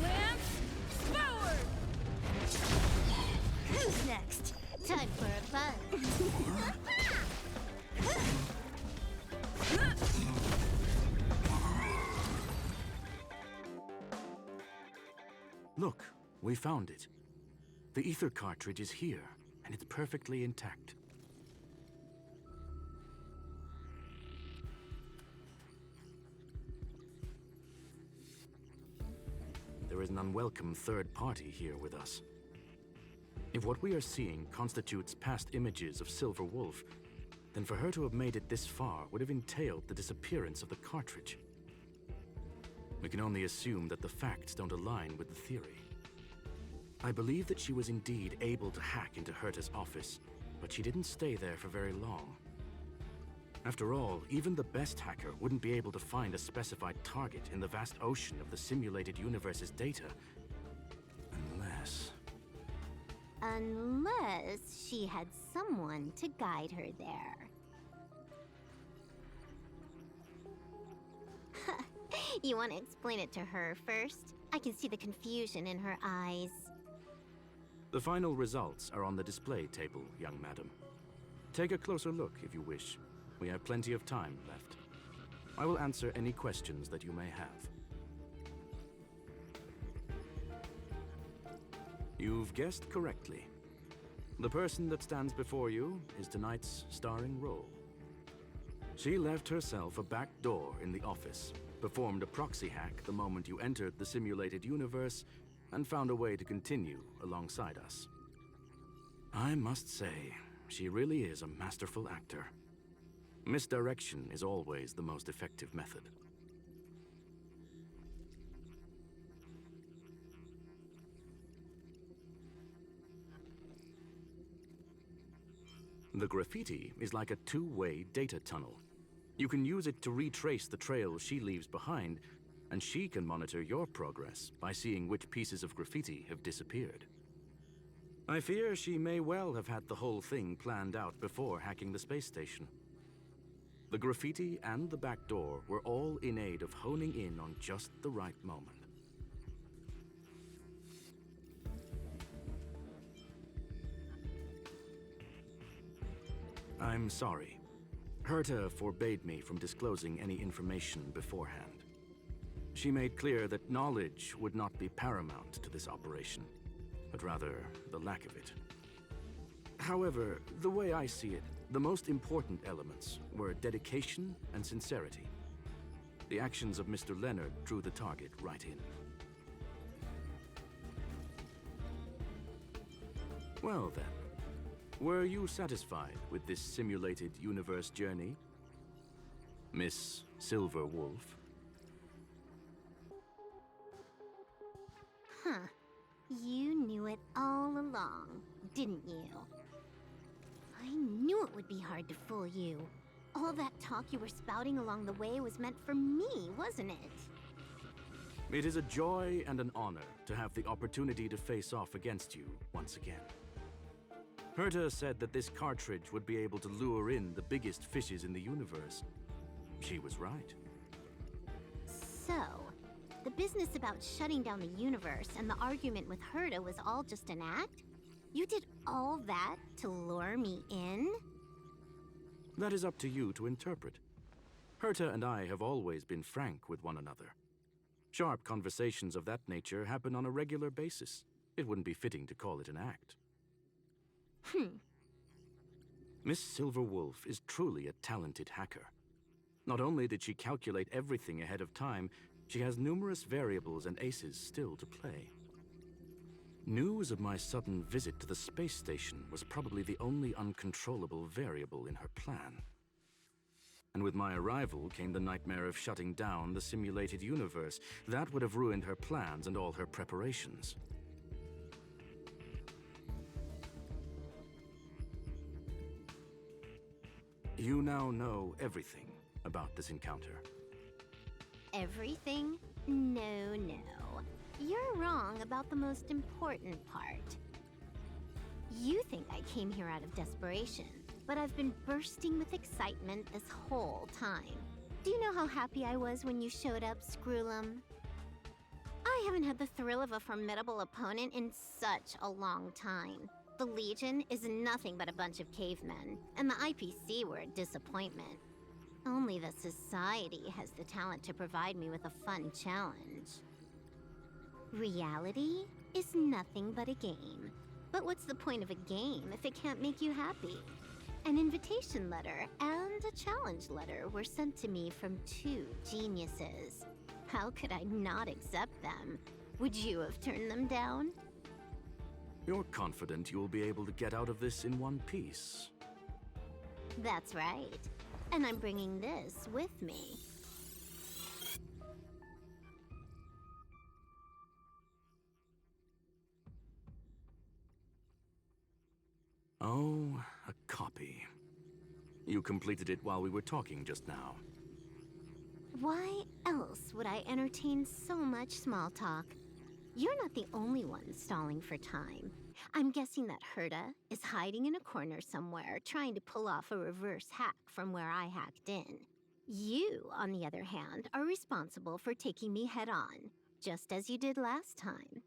Lance forward! Who's next? Time for a buzz. Look, we found it. The ether cartridge is here, and it's perfectly intact. There is an unwelcome third party here with us. If what we are seeing constitutes past images of Silverwolf, then for her to have made it this far would have entailed the disappearance of the cartridge. We can only assume that the facts don't align with the theory. I believe that she was indeed able to hack into Herta's office, but she didn't stay there for very long. After all, even the best hacker wouldn't be able to find a specified target in the vast ocean of the simulated universe's data. Unless she had someone to guide her there. You want to explain it to her first? I can see the confusion in her eyes. The final results are on the display table, young madam. Take a closer look if you wish. We have plenty of time left. I will answer any questions that you may have. You've guessed correctly. The person that stands before you is tonight's starring role. She left herself a back door in the office, performed a proxy hack the moment you entered the simulated universe, and found a way to continue alongside us. I must say, she really is a masterful actor. Misdirection is always the most effective method. The graffiti is like a two-way data tunnel. You can use it to retrace the trail she leaves behind, and she can monitor your progress by seeing which pieces of graffiti have disappeared. I fear she may well have had the whole thing planned out before hacking the space station. The graffiti and the back door were all in aid of honing in on just the right moment. I'm sorry. Herta forbade me from disclosing any information beforehand. She made clear that knowledge would not be paramount to this operation, but rather the lack of it. However, the way I see it, the most important elements were dedication and sincerity. The actions of Mr. Leonard drew the target right in. Well then, were you satisfied with this simulated universe journey, Miss Silverwolf? Huh. You knew it all along, didn't you? I knew it would be hard to fool you. All that talk you were spouting along the way was meant for me, wasn't it? It is a joy and an honor to have the opportunity to face off against you once again. Herta said that this cartridge would be able to lure in the biggest fishes in the universe. She was right. So, the business about shutting down the universe and the argument with Herta was all just an act? You did all that to lure me in? That is up to you to interpret. Herta and I have always been frank with one another. Sharp conversations of that nature happen on a regular basis. It wouldn't be fitting to call it an act. Miss Silverwolf is truly a talented hacker. Not only did she calculate everything ahead of time, she has numerous variables and aces still to play. News of my sudden visit to the space station was probably the only uncontrollable variable in her plan. And with my arrival came the nightmare of shutting down the simulated universe. That would have ruined her plans and all her preparations. You now know everything about this encounter. Everything? No. You're wrong about the most important part. You think I came here out of desperation, but I've been bursting with excitement this whole time. Do you know how happy I was when you showed up, Screwlum? I haven't had the thrill of a formidable opponent in such a long time. The Legion is nothing but a bunch of cavemen, and the IPC were a disappointment. Only the Society has the talent to provide me with a fun challenge. Reality is nothing but a game. But what's the point of a game if it can't make you happy? An invitation letter and a challenge letter were sent to me from two geniuses. How could I not accept them? Would you have turned them down? You're confident you'll be able to get out of this in one piece. That's right. And I'm bringing this with me. Oh, a copy. You completed it while we were talking just now. Why else would I entertain so much small talk? You're not the only one stalling for time. I'm guessing that Herta is hiding in a corner somewhere, trying to pull off a reverse hack from where I hacked in. You, on the other hand, are responsible for taking me head-on, just as you did last time.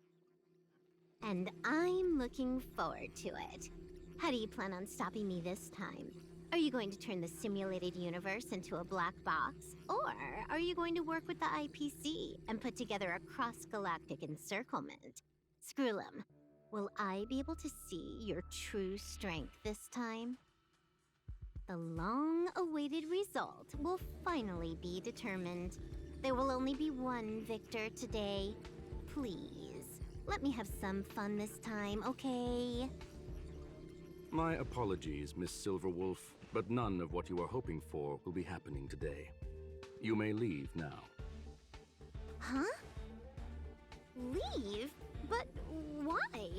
And I'm looking forward to it. How do you plan on stopping me this time? Are you going to turn the simulated universe into a black box? Or are you going to work with the IPC and put together a cross-galactic encirclement? Screwlum, will I be able to see your true strength this time? The long-awaited result will finally be determined. There will only be one victor today. Please, let me have some fun this time, okay? My apologies, Miss Silverwolf, but none of what you are hoping for will be happening today. You may leave now. Huh? Leave? But why?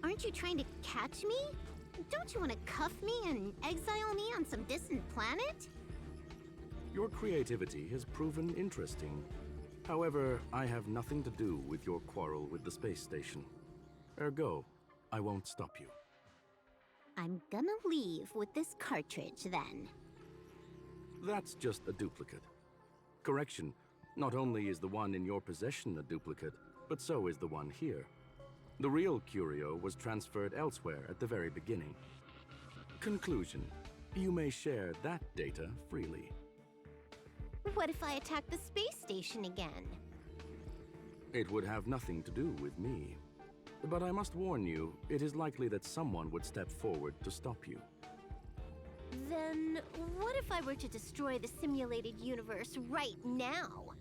Aren't you trying to catch me? Don't you want to cuff me and exile me on some distant planet? Your creativity has proven interesting. However, I have nothing to do with your quarrel with the space station. Ergo, I won't stop you. I'm gonna leave with this cartridge, then. That's just a duplicate. Correction, not only is the one in your possession a duplicate, but so is the one here. The real curio was transferred elsewhere at the very beginning. Conclusion, you may share that data freely. What if I attack the space station again? It would have nothing to do with me. But I must warn you, it is likely that someone would step forward to stop you. Then what if I were to destroy the simulated universe right now?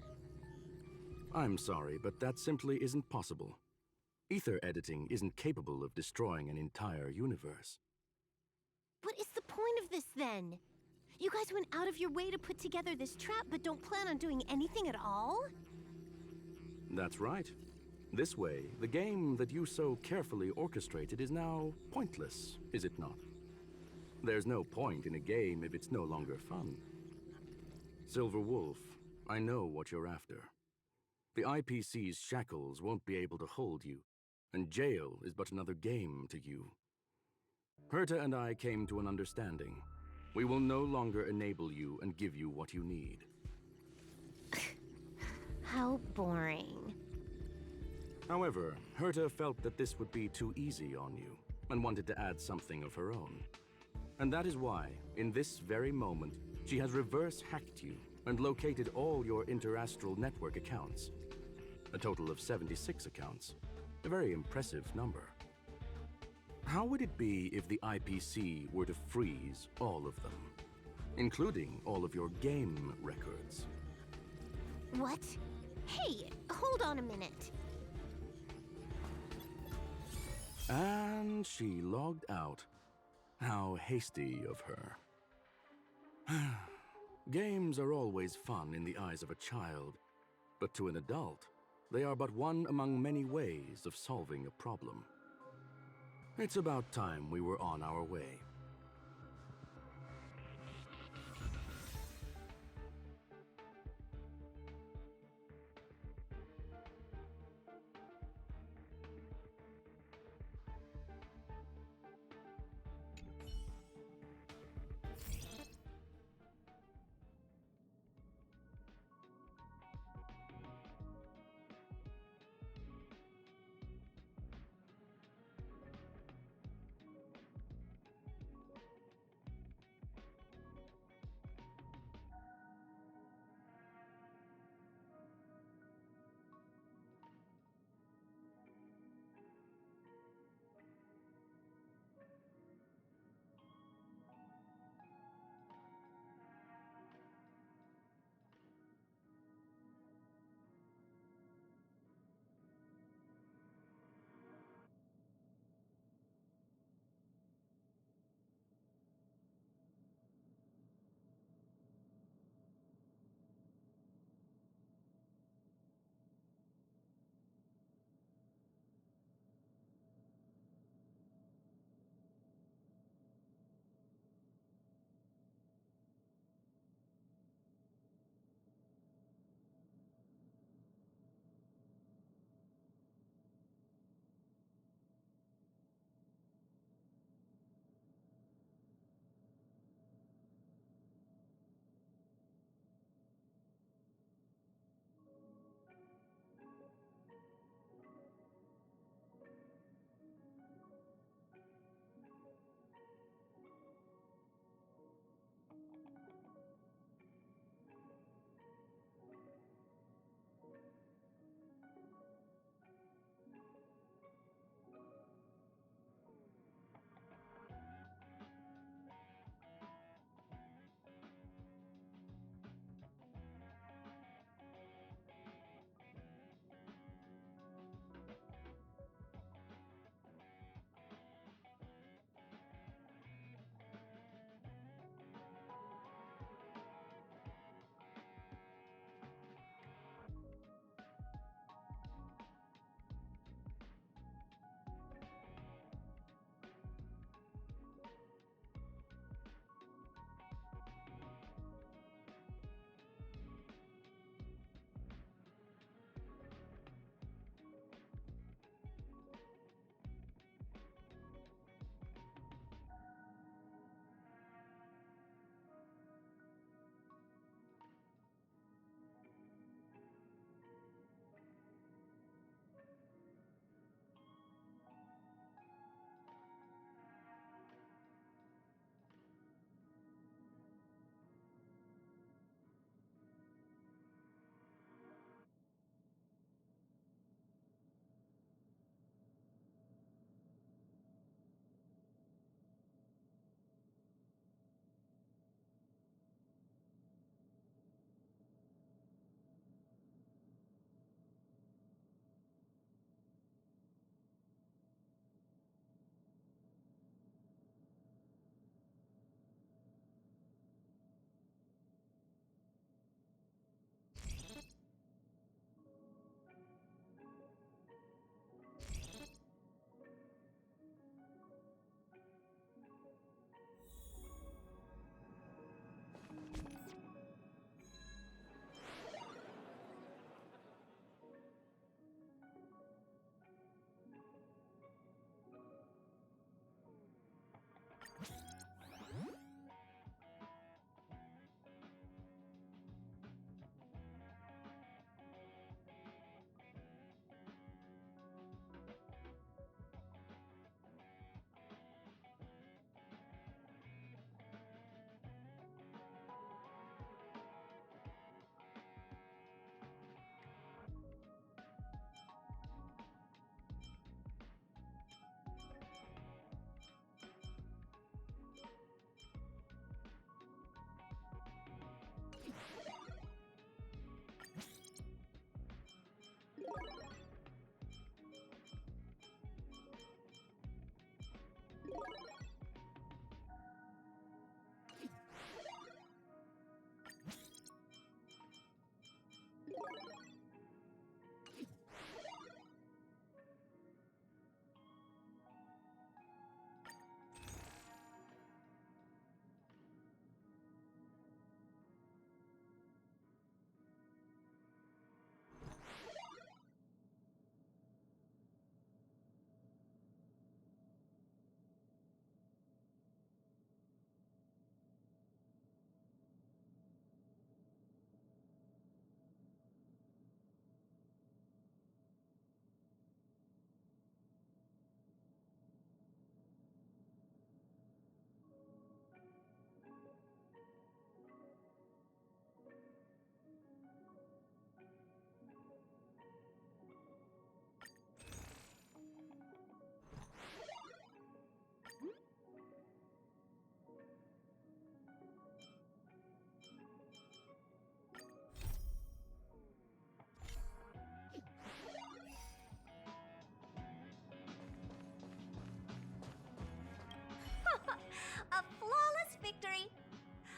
I'm sorry, but that simply isn't possible. Ether editing isn't capable of destroying an entire universe. What is the point of this, then? You guys went out of your way to put together this trap, but don't plan on doing anything at all? That's right. This way, the game that you so carefully orchestrated is now pointless, is it not? There's no point in a game if it's no longer fun. Silverwolf, I know what you're after. The IPC's shackles won't be able to hold you, and jail is but another game to you. Herta and I came to an understanding. We will no longer enable you and give you what you need. How boring. However, Herta felt that this would be too easy on you, and wanted to add something of her own. And that is why, in this very moment, she has reverse-hacked you and located all your interastral network accounts. A total of 76 accounts. A very impressive number. How would it be if the IPC were to freeze all of them, including all of your game records? What? Hey, hold on a minute. And she logged out. How hasty of her. Games are always fun in the eyes of a child, but to an adult, they are but one among many ways of solving a problem. It's about time we were on our way.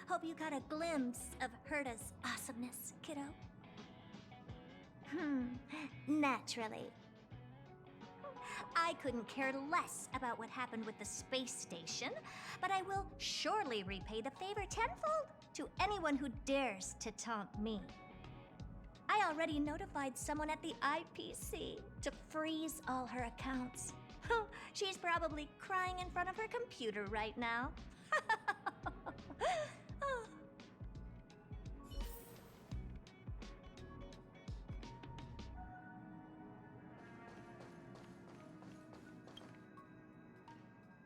Hope you got a glimpse of Herta's awesomeness, kiddo. Naturally. I couldn't care less about what happened with the space station, but I will surely repay the favor tenfold to anyone who dares to taunt me. I already notified someone at the IPC to freeze all her accounts. She's probably crying in front of her computer right now.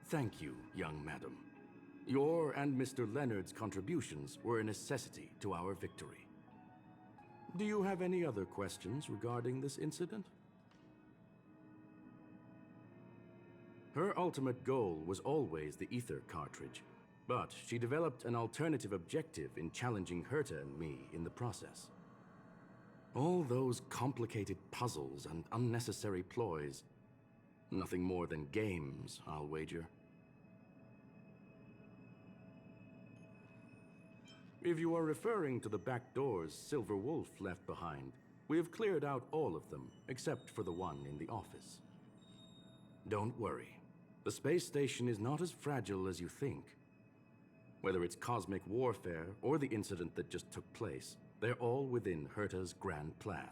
Thank you, young madam. Your and Mr. Leonard's contributions were a necessity to our victory. Do you have any other questions regarding this incident? Her ultimate goal was always the ether cartridge, but she developed an alternative objective in challenging Herta and me in the process. All those complicated puzzles and unnecessary ploys, nothing more than games, I'll wager. If you are referring to the back doors Silverwolf left behind, we have cleared out all of them, except for the one in the office. Don't worry. The space station is not as fragile as you think. Whether it's cosmic warfare or the incident that just took place, they're all within Herta's grand plan.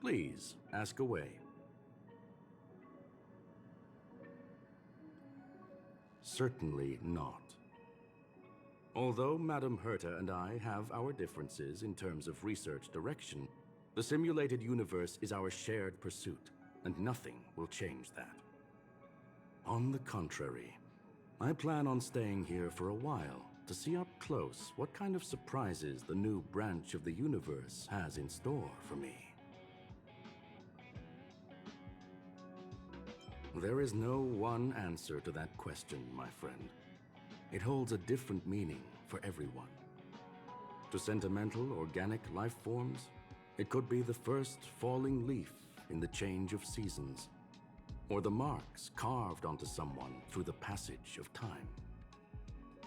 Please, ask away. Certainly not. Although Madame Herta and I have our differences in terms of research direction, the simulated universe is our shared pursuit, and nothing will change that. On the contrary, I plan on staying here for a while to see up close what kind of surprises the new branch of the universe has in store for me. There is no one answer to that question, my friend. It holds a different meaning for everyone. To sentimental, organic life forms, it could be the first falling leaf in the change of seasons, or the marks carved onto someone through the passage of time.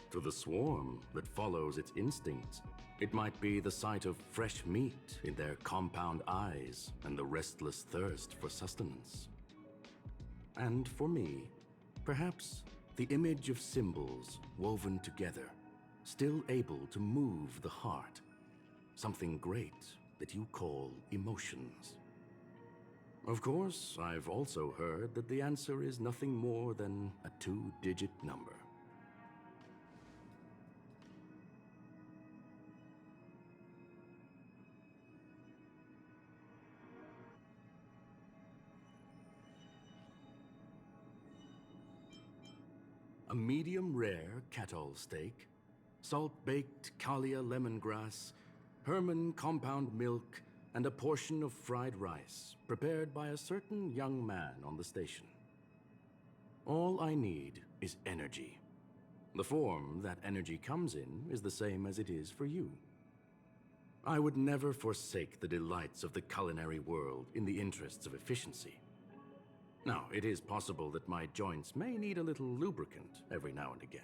To the swarm that follows its instincts, it might be the sight of fresh meat in their compound eyes and the restless thirst for sustenance. And for me, perhaps the image of symbols woven together, still able to move the heart, something great that you call emotions. Of course, I've also heard that the answer is nothing more than a 2-digit number. A medium-rare Catol steak, salt-baked Kalia lemongrass, Herman compound milk, and a portion of fried rice, prepared by a certain young man on the station. All I need is energy. The form that energy comes in is the same as it is for you. I would never forsake the delights of the culinary world in the interests of efficiency. Now, it is possible that my joints may need a little lubricant every now and again.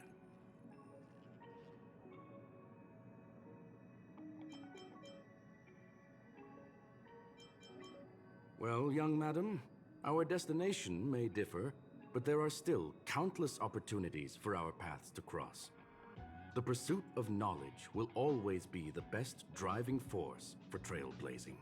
Well, young madam, our destination may differ, but there are still countless opportunities for our paths to cross. The pursuit of knowledge will always be the best driving force for trailblazing.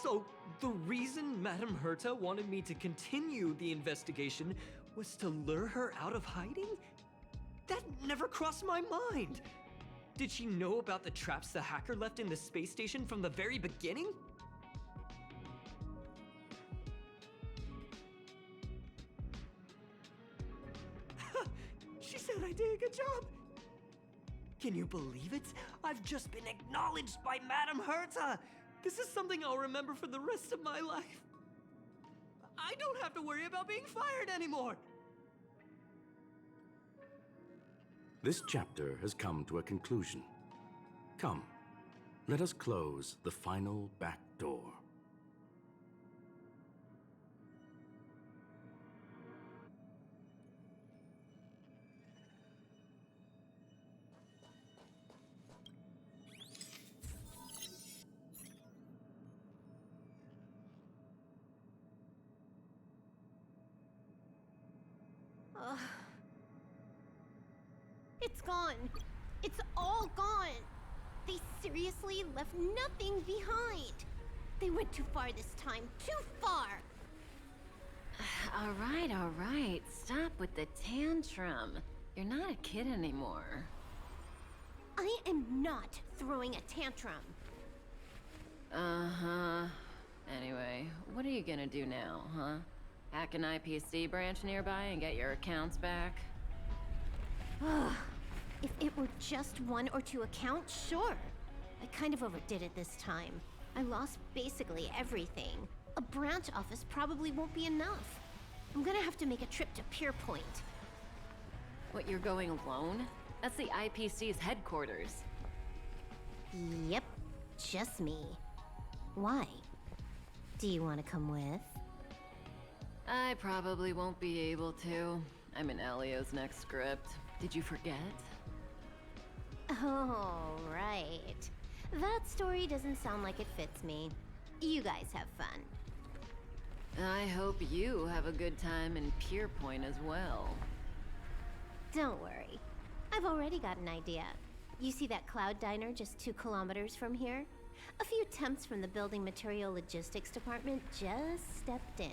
So, the reason Madame Herta wanted me to continue the investigation was to lure her out of hiding? That never crossed my mind! Did she know about the traps the hacker left in the space station from the very beginning? She said I did a good job! Can you believe it? I've just been acknowledged by Madame Herta! This is something I'll remember for the rest of my life. I don't have to worry about being fired anymore! This chapter has come to a conclusion, Come, let us close the final back door. Ugh. It's gone. It's all gone. They seriously left nothing behind. They went too far this time. Too far. All right. Stop with the tantrum. You're not a kid anymore. I am not throwing a tantrum. Uh-huh. Anyway, what are you gonna do now, huh? Hack an IPC branch nearby and get your accounts back? If it were just 1 or 2 accounts, sure. I kind of overdid it this time. I lost basically everything. A branch office probably won't be enough. I'm gonna have to make a trip to Pierpoint. What, you're going alone? That's the IPC's headquarters. Yep, just me. Why? Do you want to come with? I probably won't be able to. I'm in Elio's next script. Did you forget? Oh, right. That story doesn't sound like it fits me. You guys have fun. I hope you have a good time in Pierpoint as well. Don't worry. I've already got an idea. You see that cloud diner just 2 kilometers from here? A few temps from the building material logistics department just stepped in.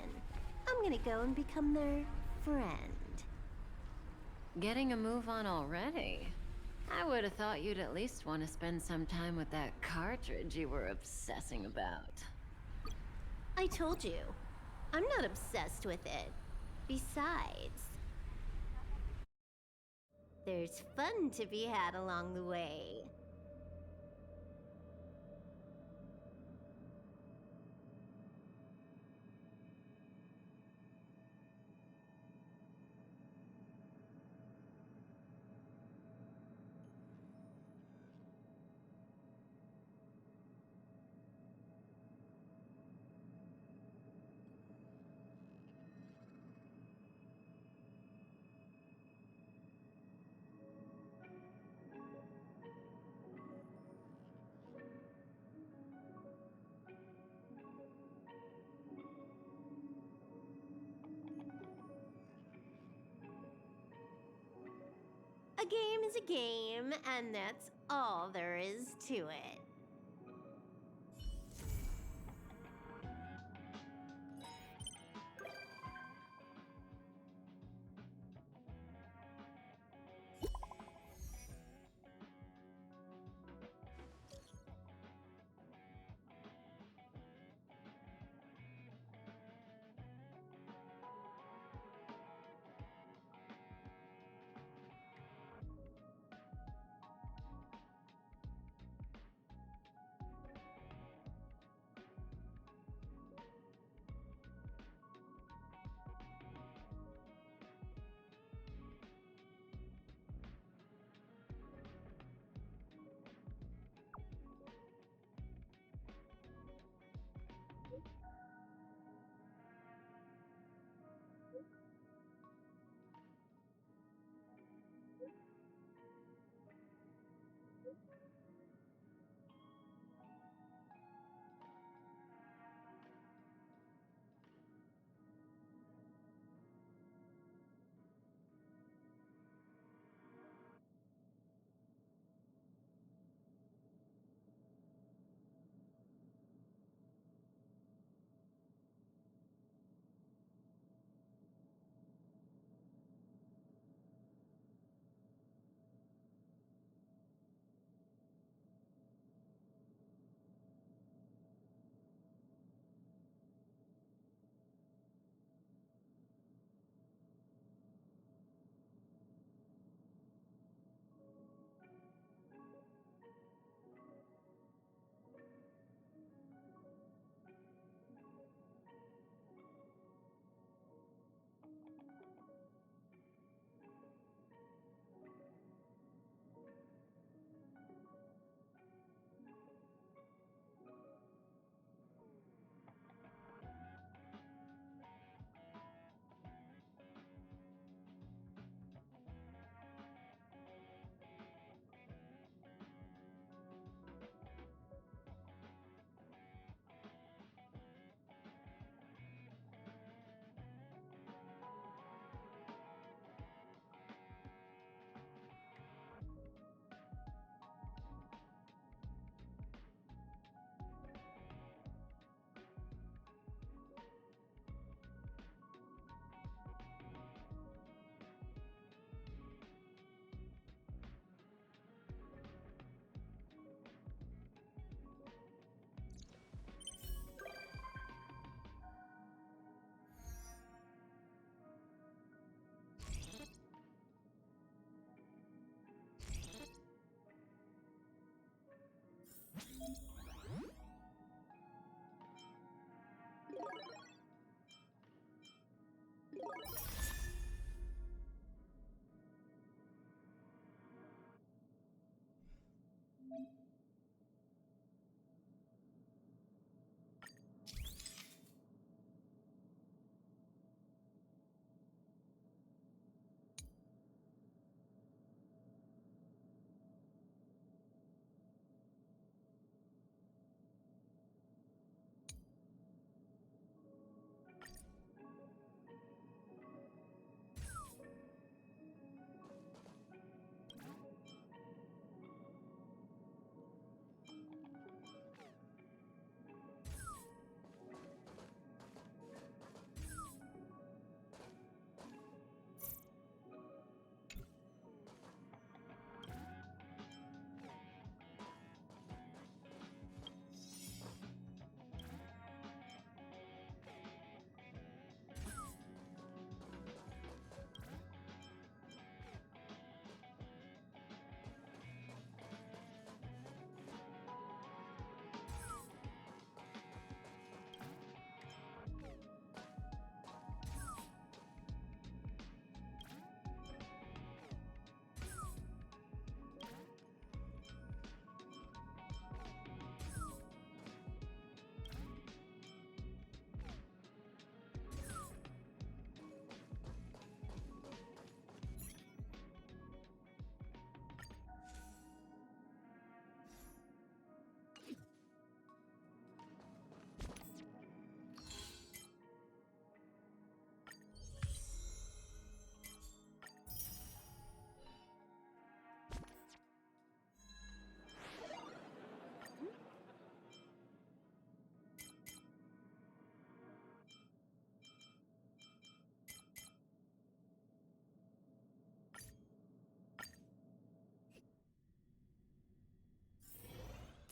I'm gonna go and become their friend. Getting a move on already? I would have thought you'd at least want to spend some time with that cartridge you were obsessing about. I told you. I'm not obsessed with it. Besides, there's fun to be had along the way. A game is a game, and that's all there is to it.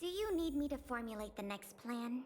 Do you need me to formulate the next plan?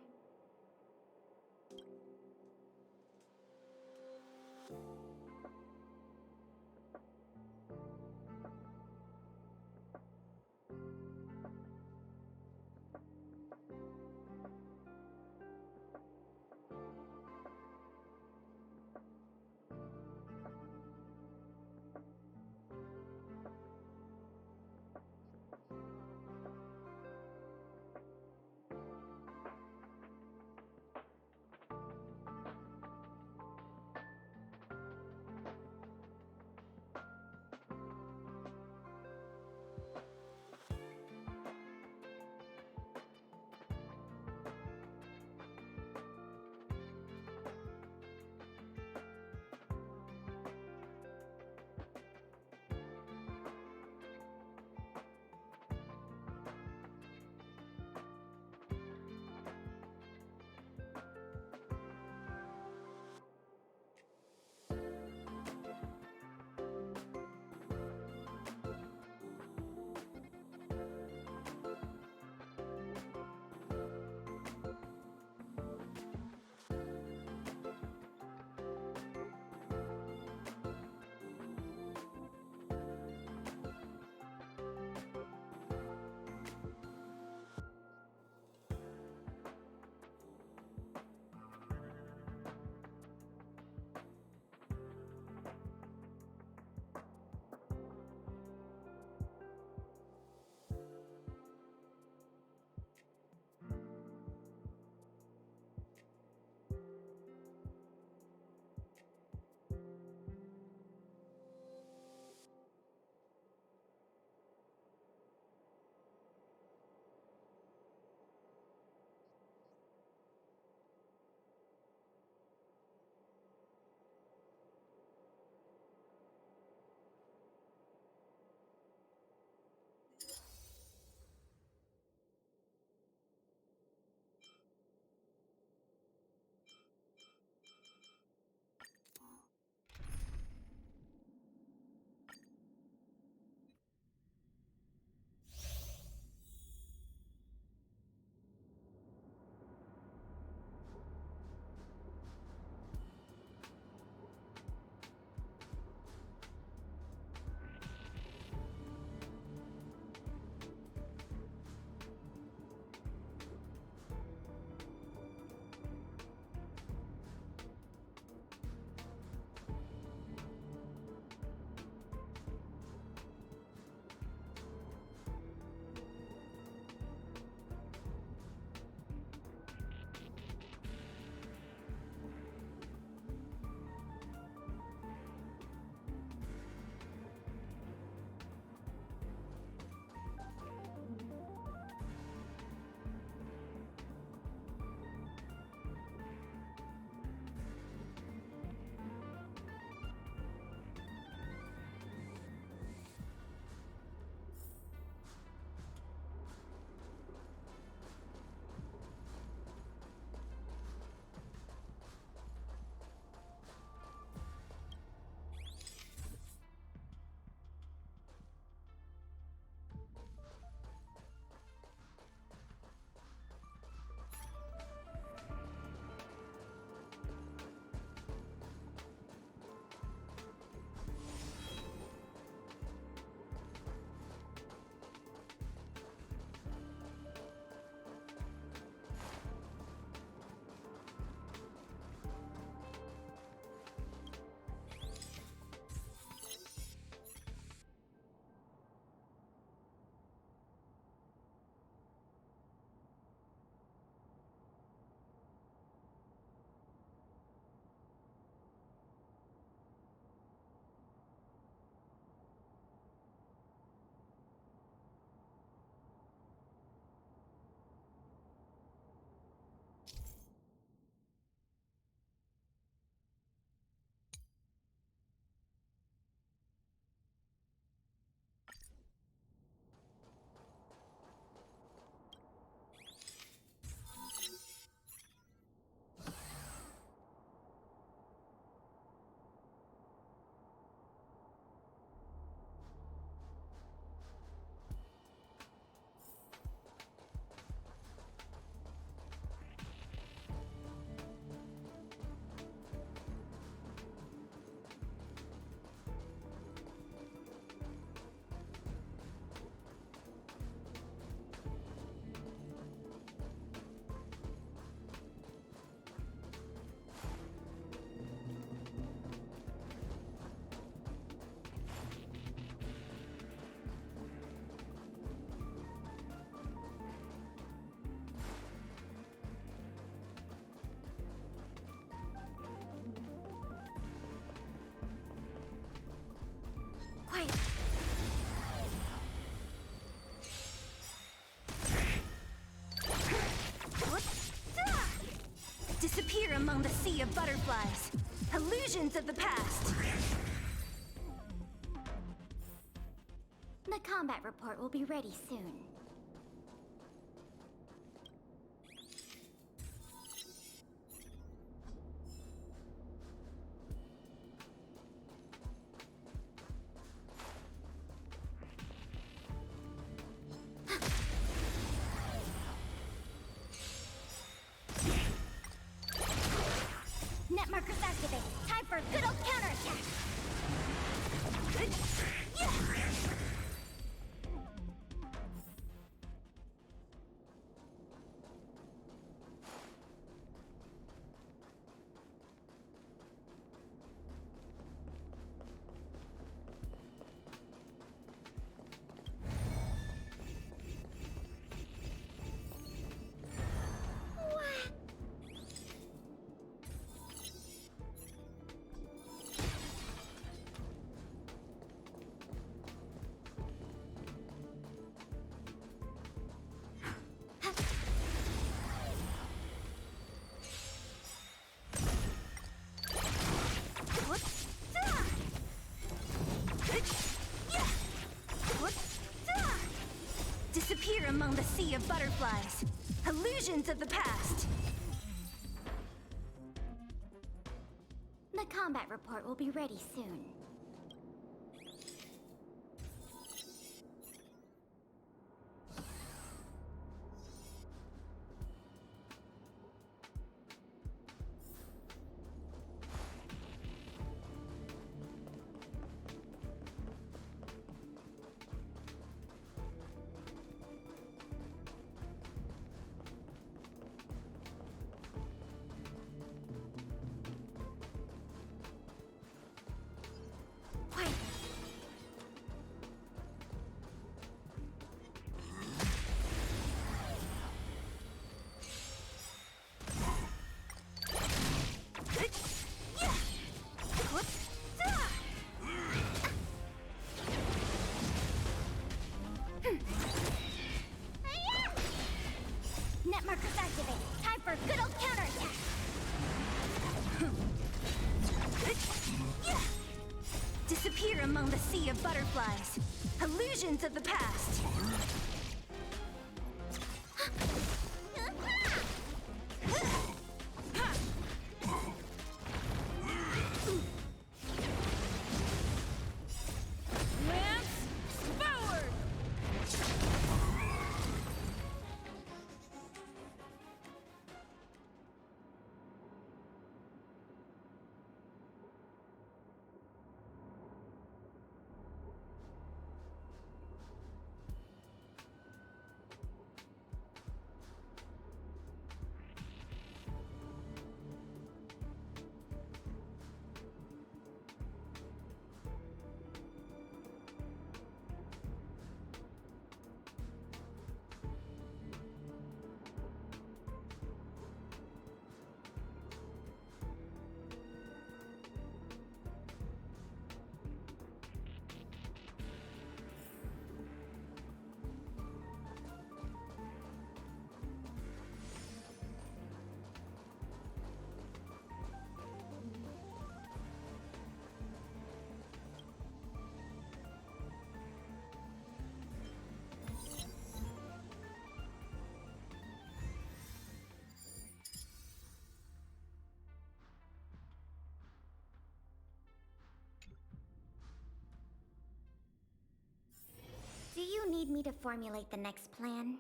Disappear among the sea of butterflies. Illusions of the past. The combat report will be ready soon. Net markers activate. Time for a good old counterattack. Disappear among the sea of butterflies. Illusions of the past. The combat report will be ready soon. Net markers activate. Time for a good old counterattack. Disappear among the sea of butterflies. Illusions of the past. Do you need me to formulate the next plan?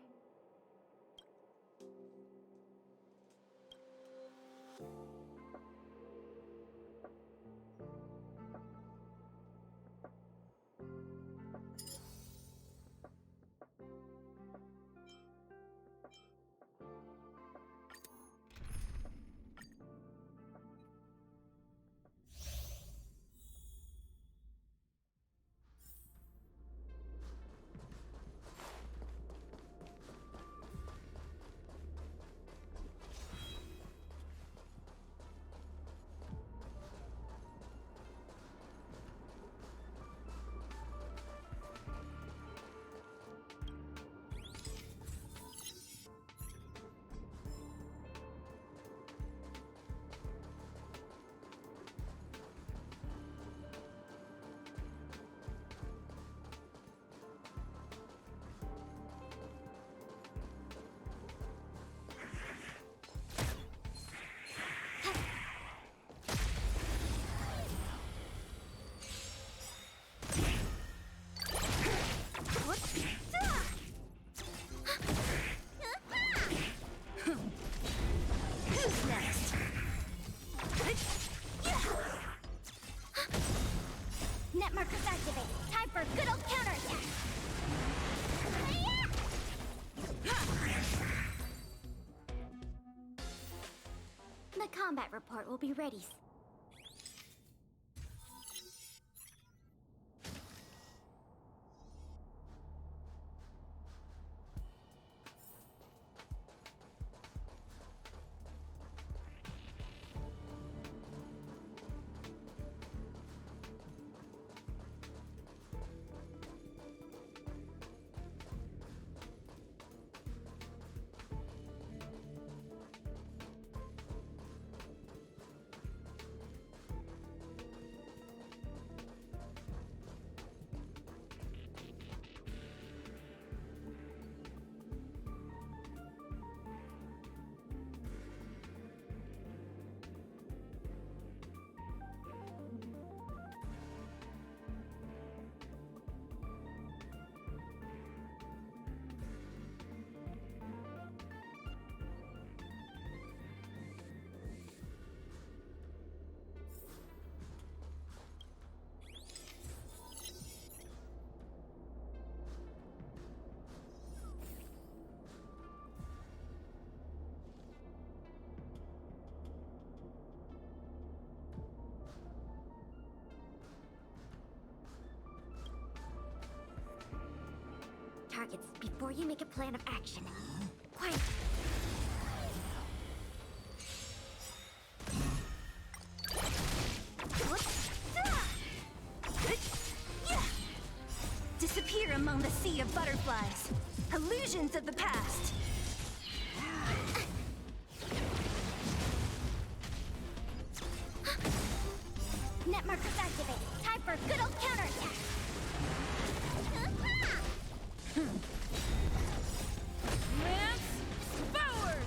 combat report will be ready. Targets before you make a plan of action. Quiet. Disappear among the sea of butterflies. Illusions of the past. Net markers activated. Time for a good old counterattack. Lance forward!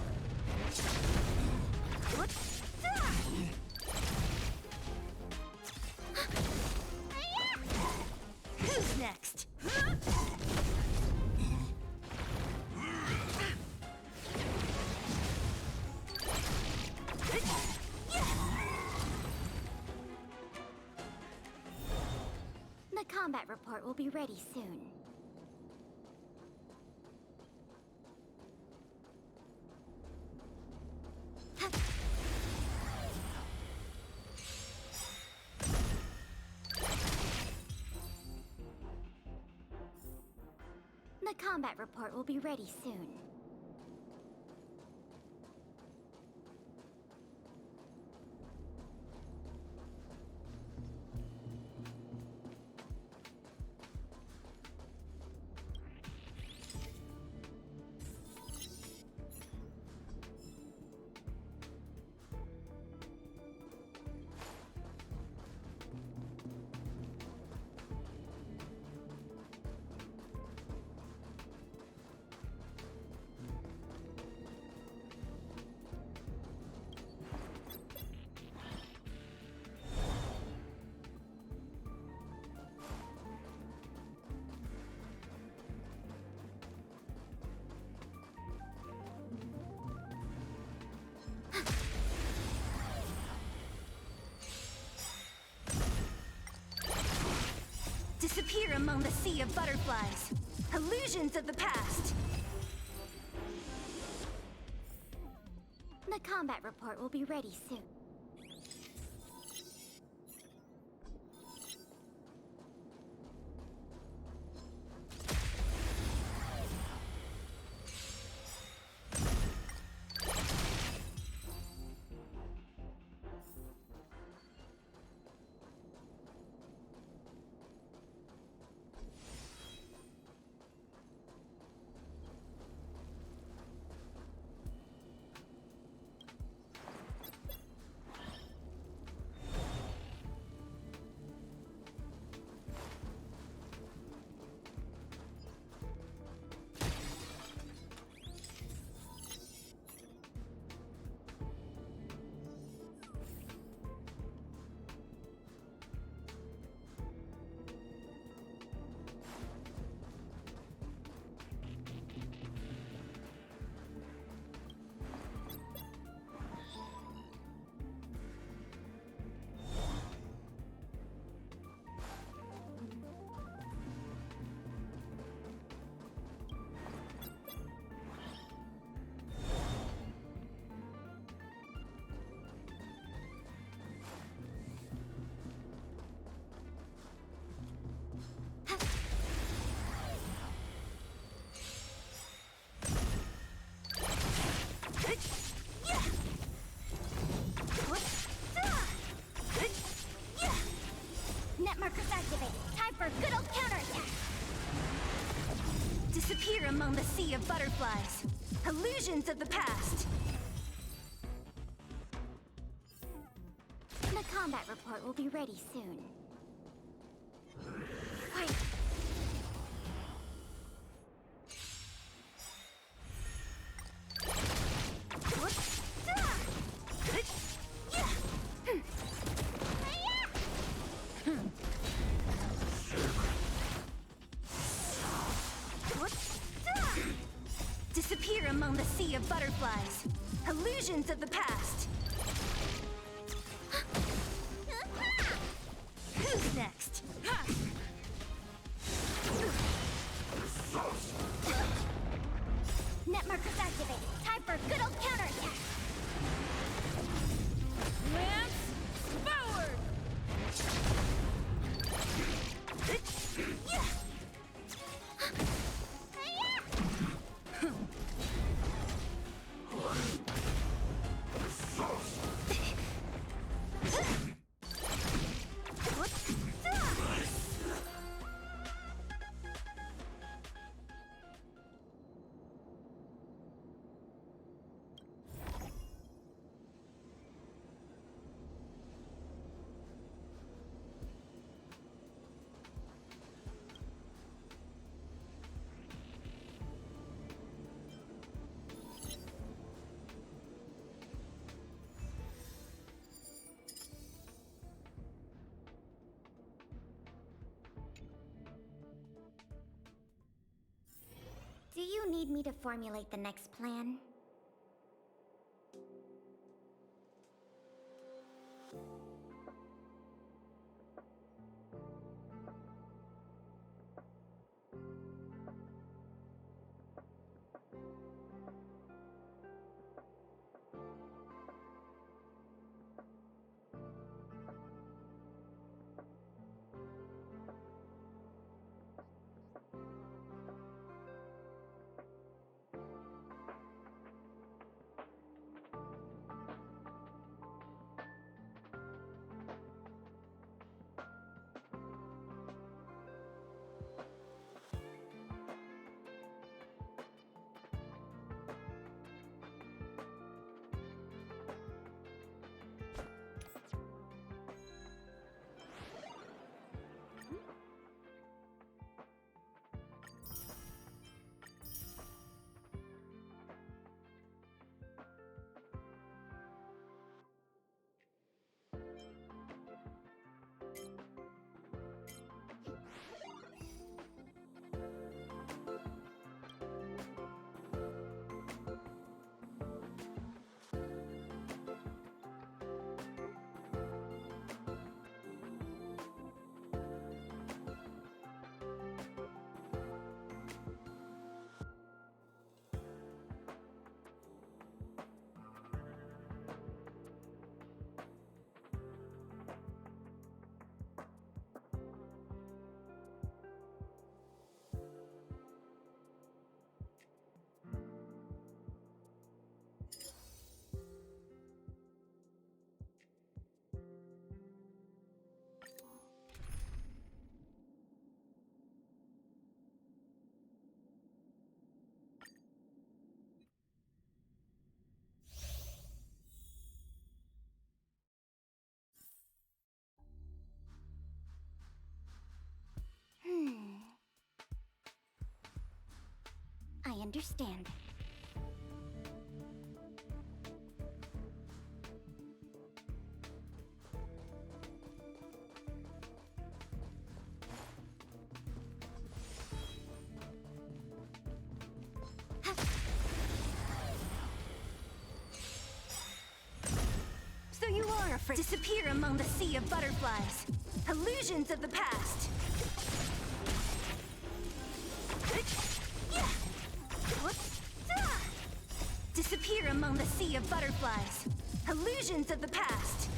Who's next? The combat report will be ready soon. The combat report will be ready soon. Disappear among the sea of butterflies. Illusions of the past. The combat report will be ready soon. Disappear among the sea of butterflies. Illusions of the past. The combat report will be ready soon. Fight! Disappear among the sea of butterflies. Illusions of the past. Who's next? Net markers activated. Time for a good old counterattack. Lance forward! Do you need me to formulate the next plan? I understand. So you are afraid. Disappear among the sea of butterflies. Illusions of the past. Disappear among the sea of butterflies. Illusions of the past.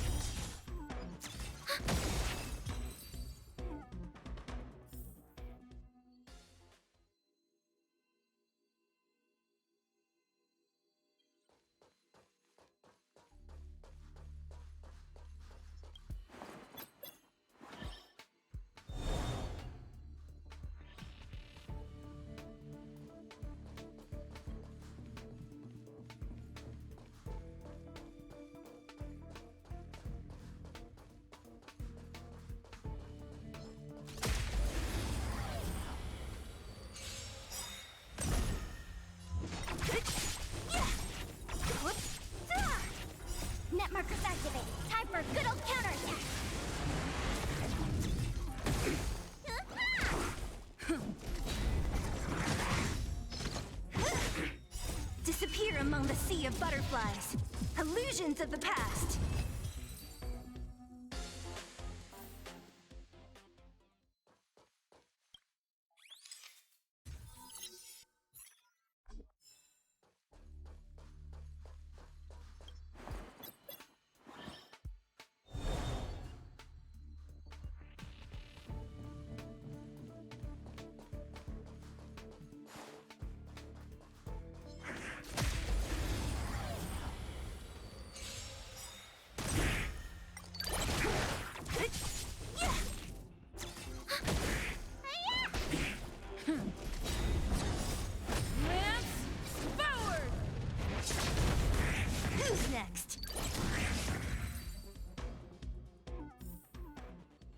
among the sea of butterflies. Illusions of the past.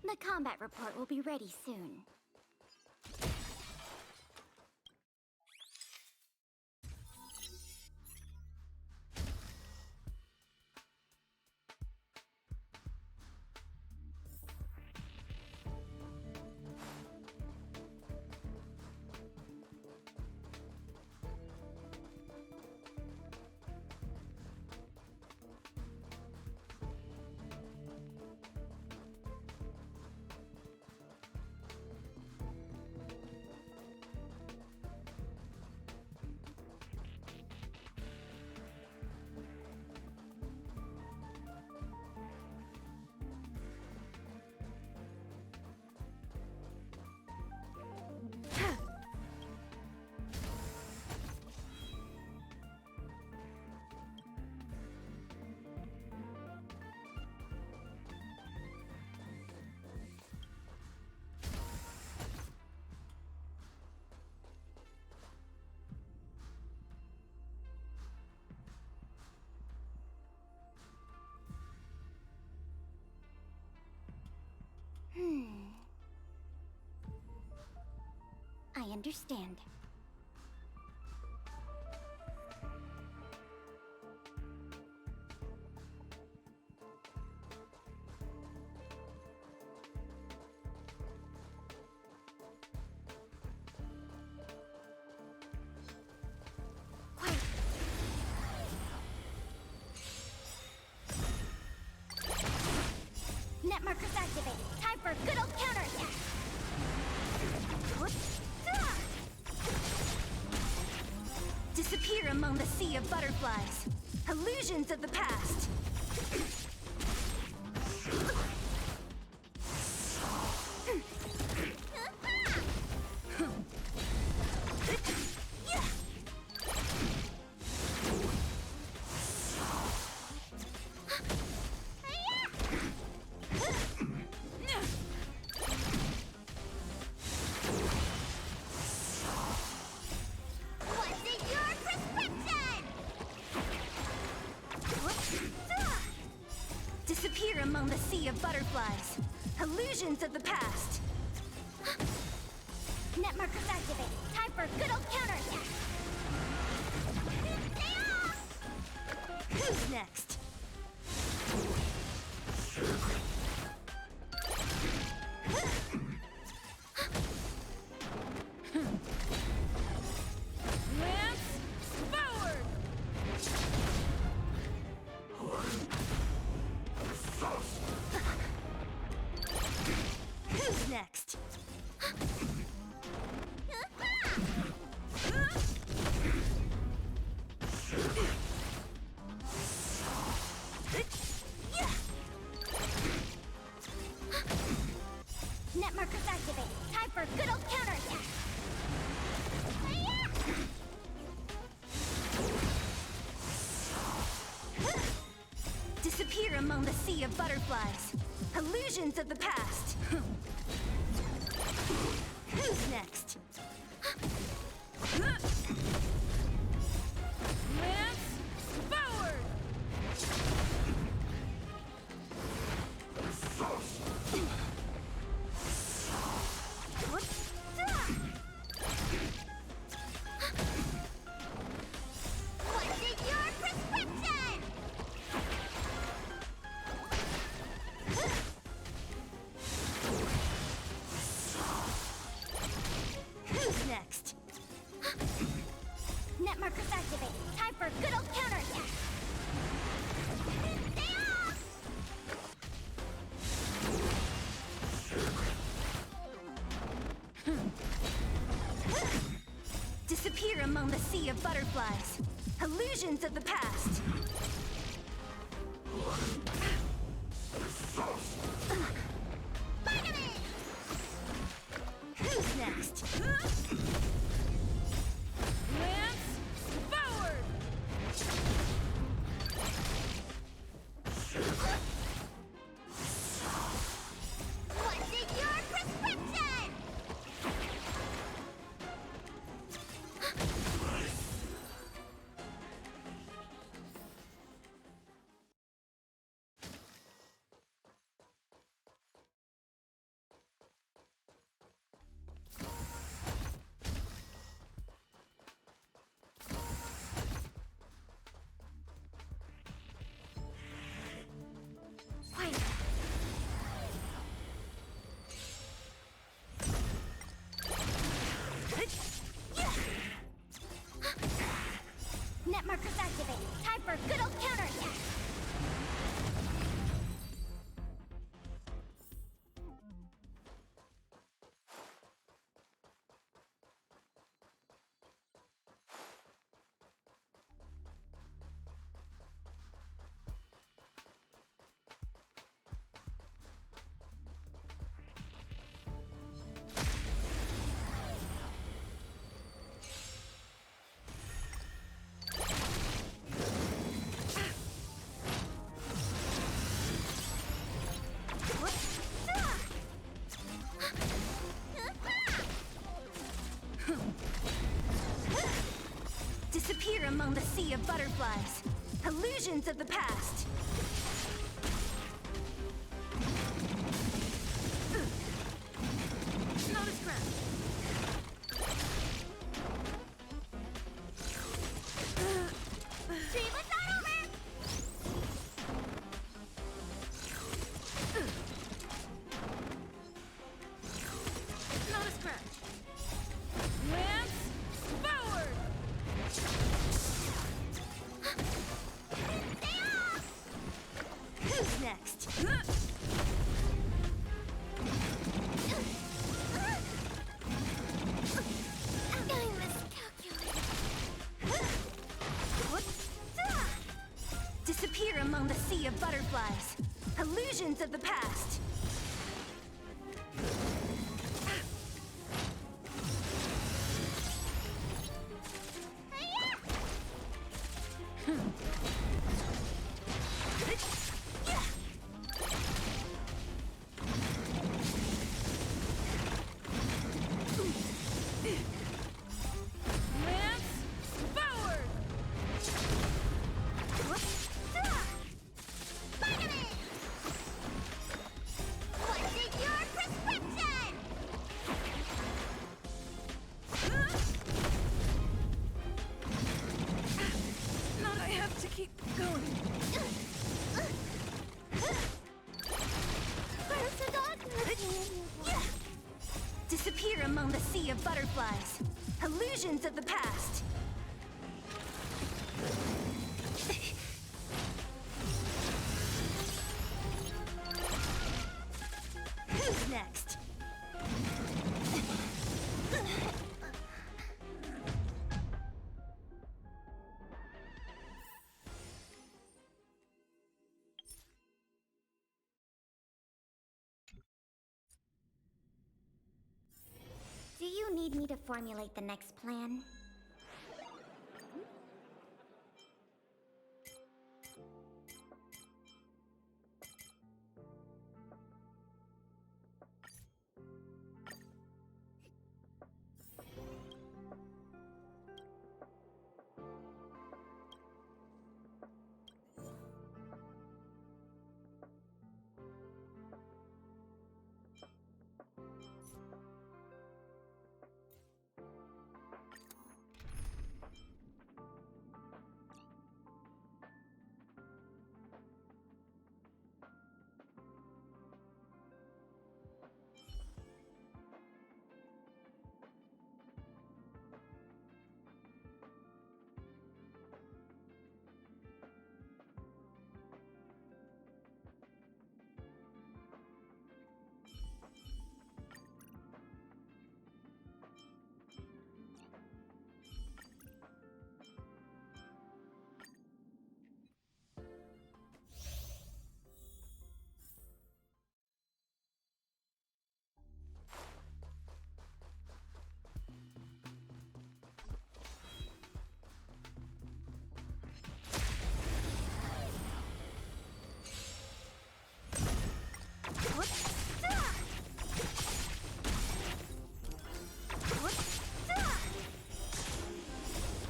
The combat report will be ready soon. I understand. Quiet. Net markers activated. Time for good old counterattack. Disappear among the sea of butterflies. Illusions of the past. Disappear among the sea of butterflies. Illusions of the past. Net markers activated. Time for good old counterattack. Stay off! Who's next? Who's next? Net markers activated. Time for good old counterattack. Disappear among the sea of butterflies. Illusions of the past. Who's next? Lance forward! What's in your prescription? Who's next? Net markers activated. Time for a good old counterattack! Stay off! Disappear among the sea of butterflies. Illusions of the past. Spider-Man! Who's next? Lance forward! What's in your prescription? Wait. Net markers activated. Time for a good old counterattack. Disappear among the sea of butterflies. Illusions of the past. Not a scratch. See, what's not over? Not a scratch. Lance forward! Stay off! Who's next? I miscalculated. Disappear among the sea of butterflies. Illusions of the past. Lance forward! Spider-Man! What's in your prescription? Not I have to keep going. Where's the doctor? Disappear among the sea of butterflies. Illusions of the past. Who's next? Do you need me to formulate the next plan?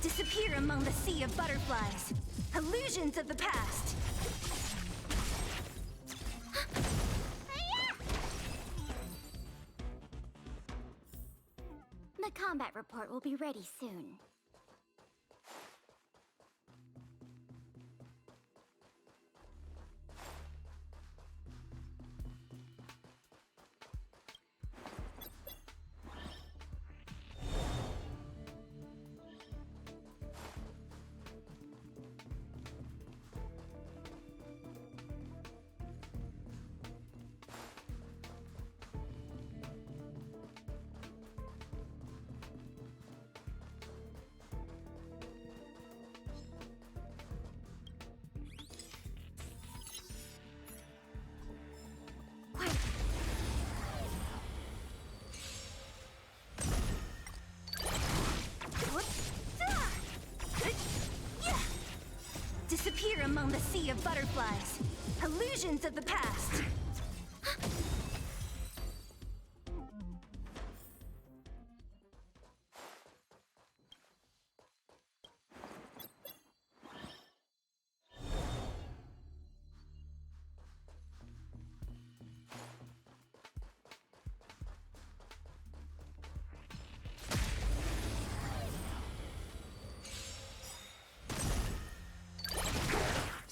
Disappear among the sea of butterflies. Illusions of the past. The combat report will be ready soon. Disappear among the sea of butterflies. Illusions of the past.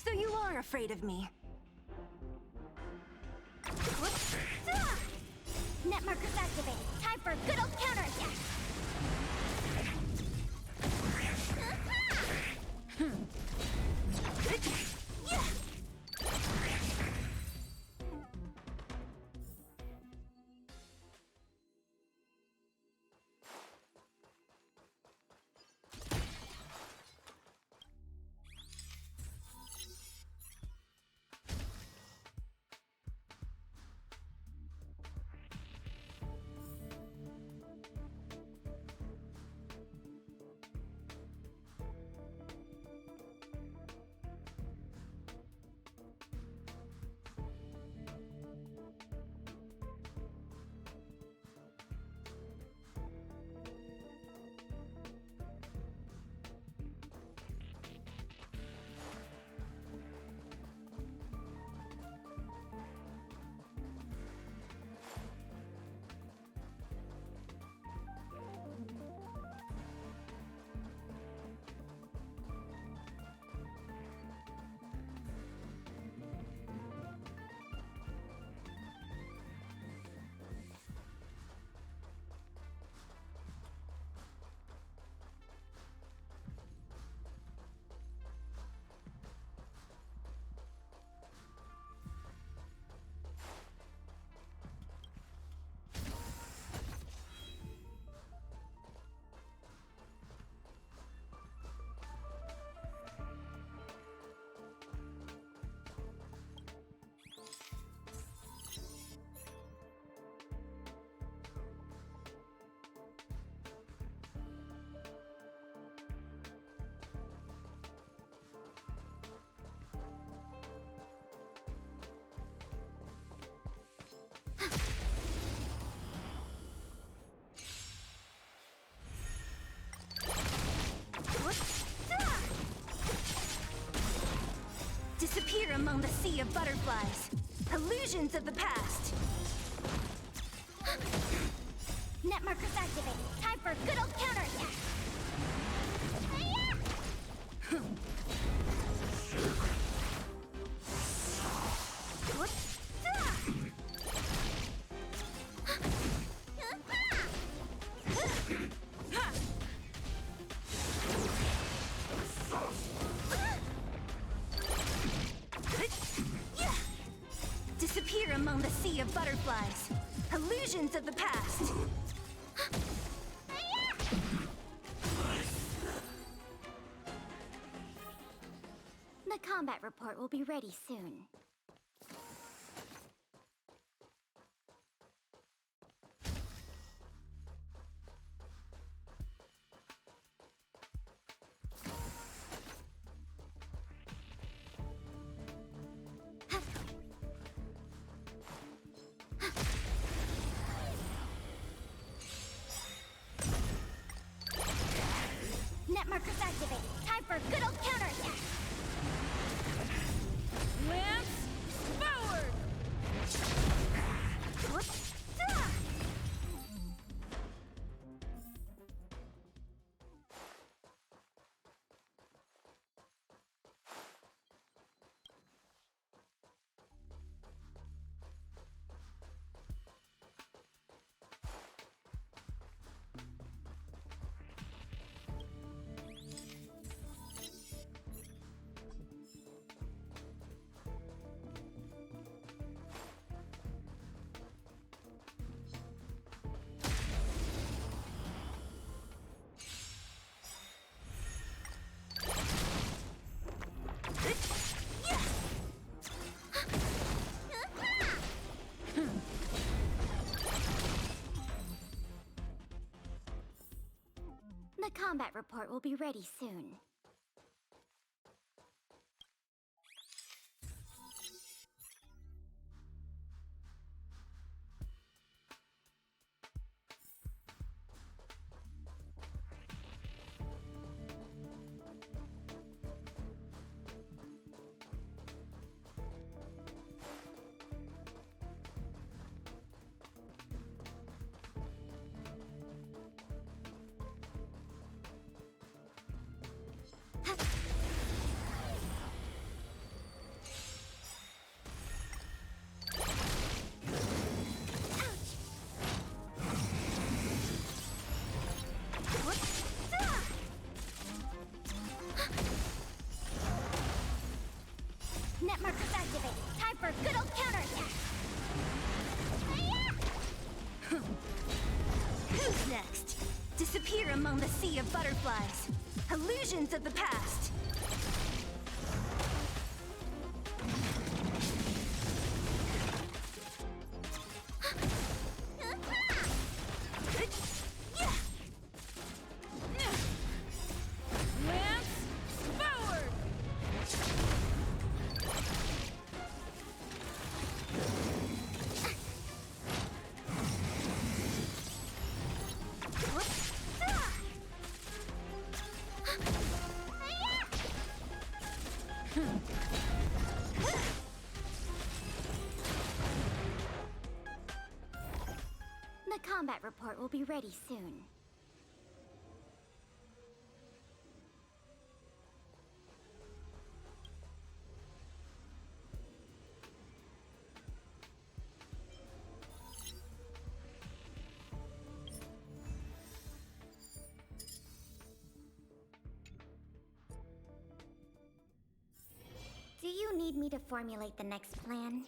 So you are afraid of me. Net markers activated. Time for a good old counterattack. Disappear among the sea of butterflies. Illusions of the past. Net markers activated. Time for a good old counterattack. Disappear among the sea of butterflies. Illusions of the past. The combat report will be ready soon. Net markers activated. combat report will be ready soon. Net markers activated. Time for a good old counterattack. Who's next? Disappear among the sea of butterflies. Illusions of the past. The combat report will be ready soon. Do you need me to formulate the next plan?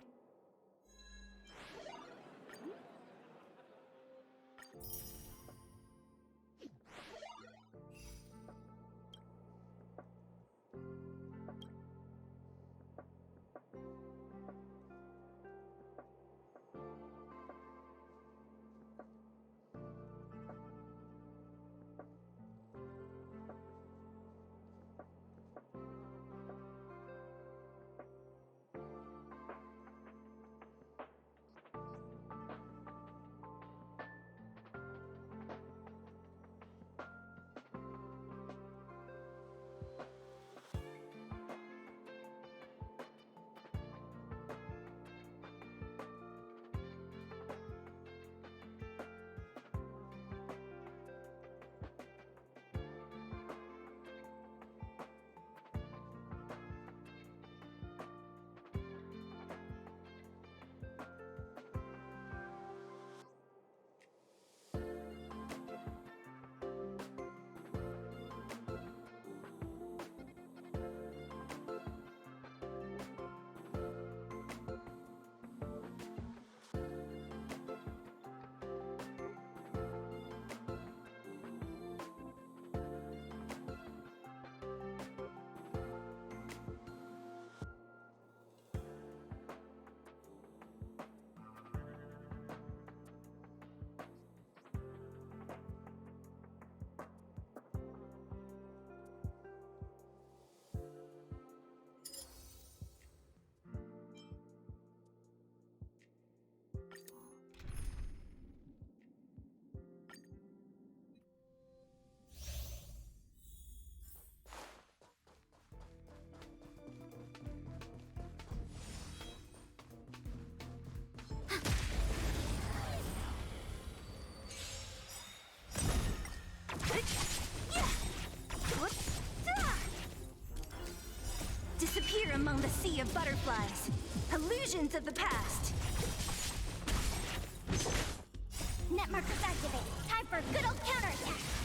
Disappear among the sea of butterflies. Illusions of the past. Net markers activated. Time for a good old counterattack.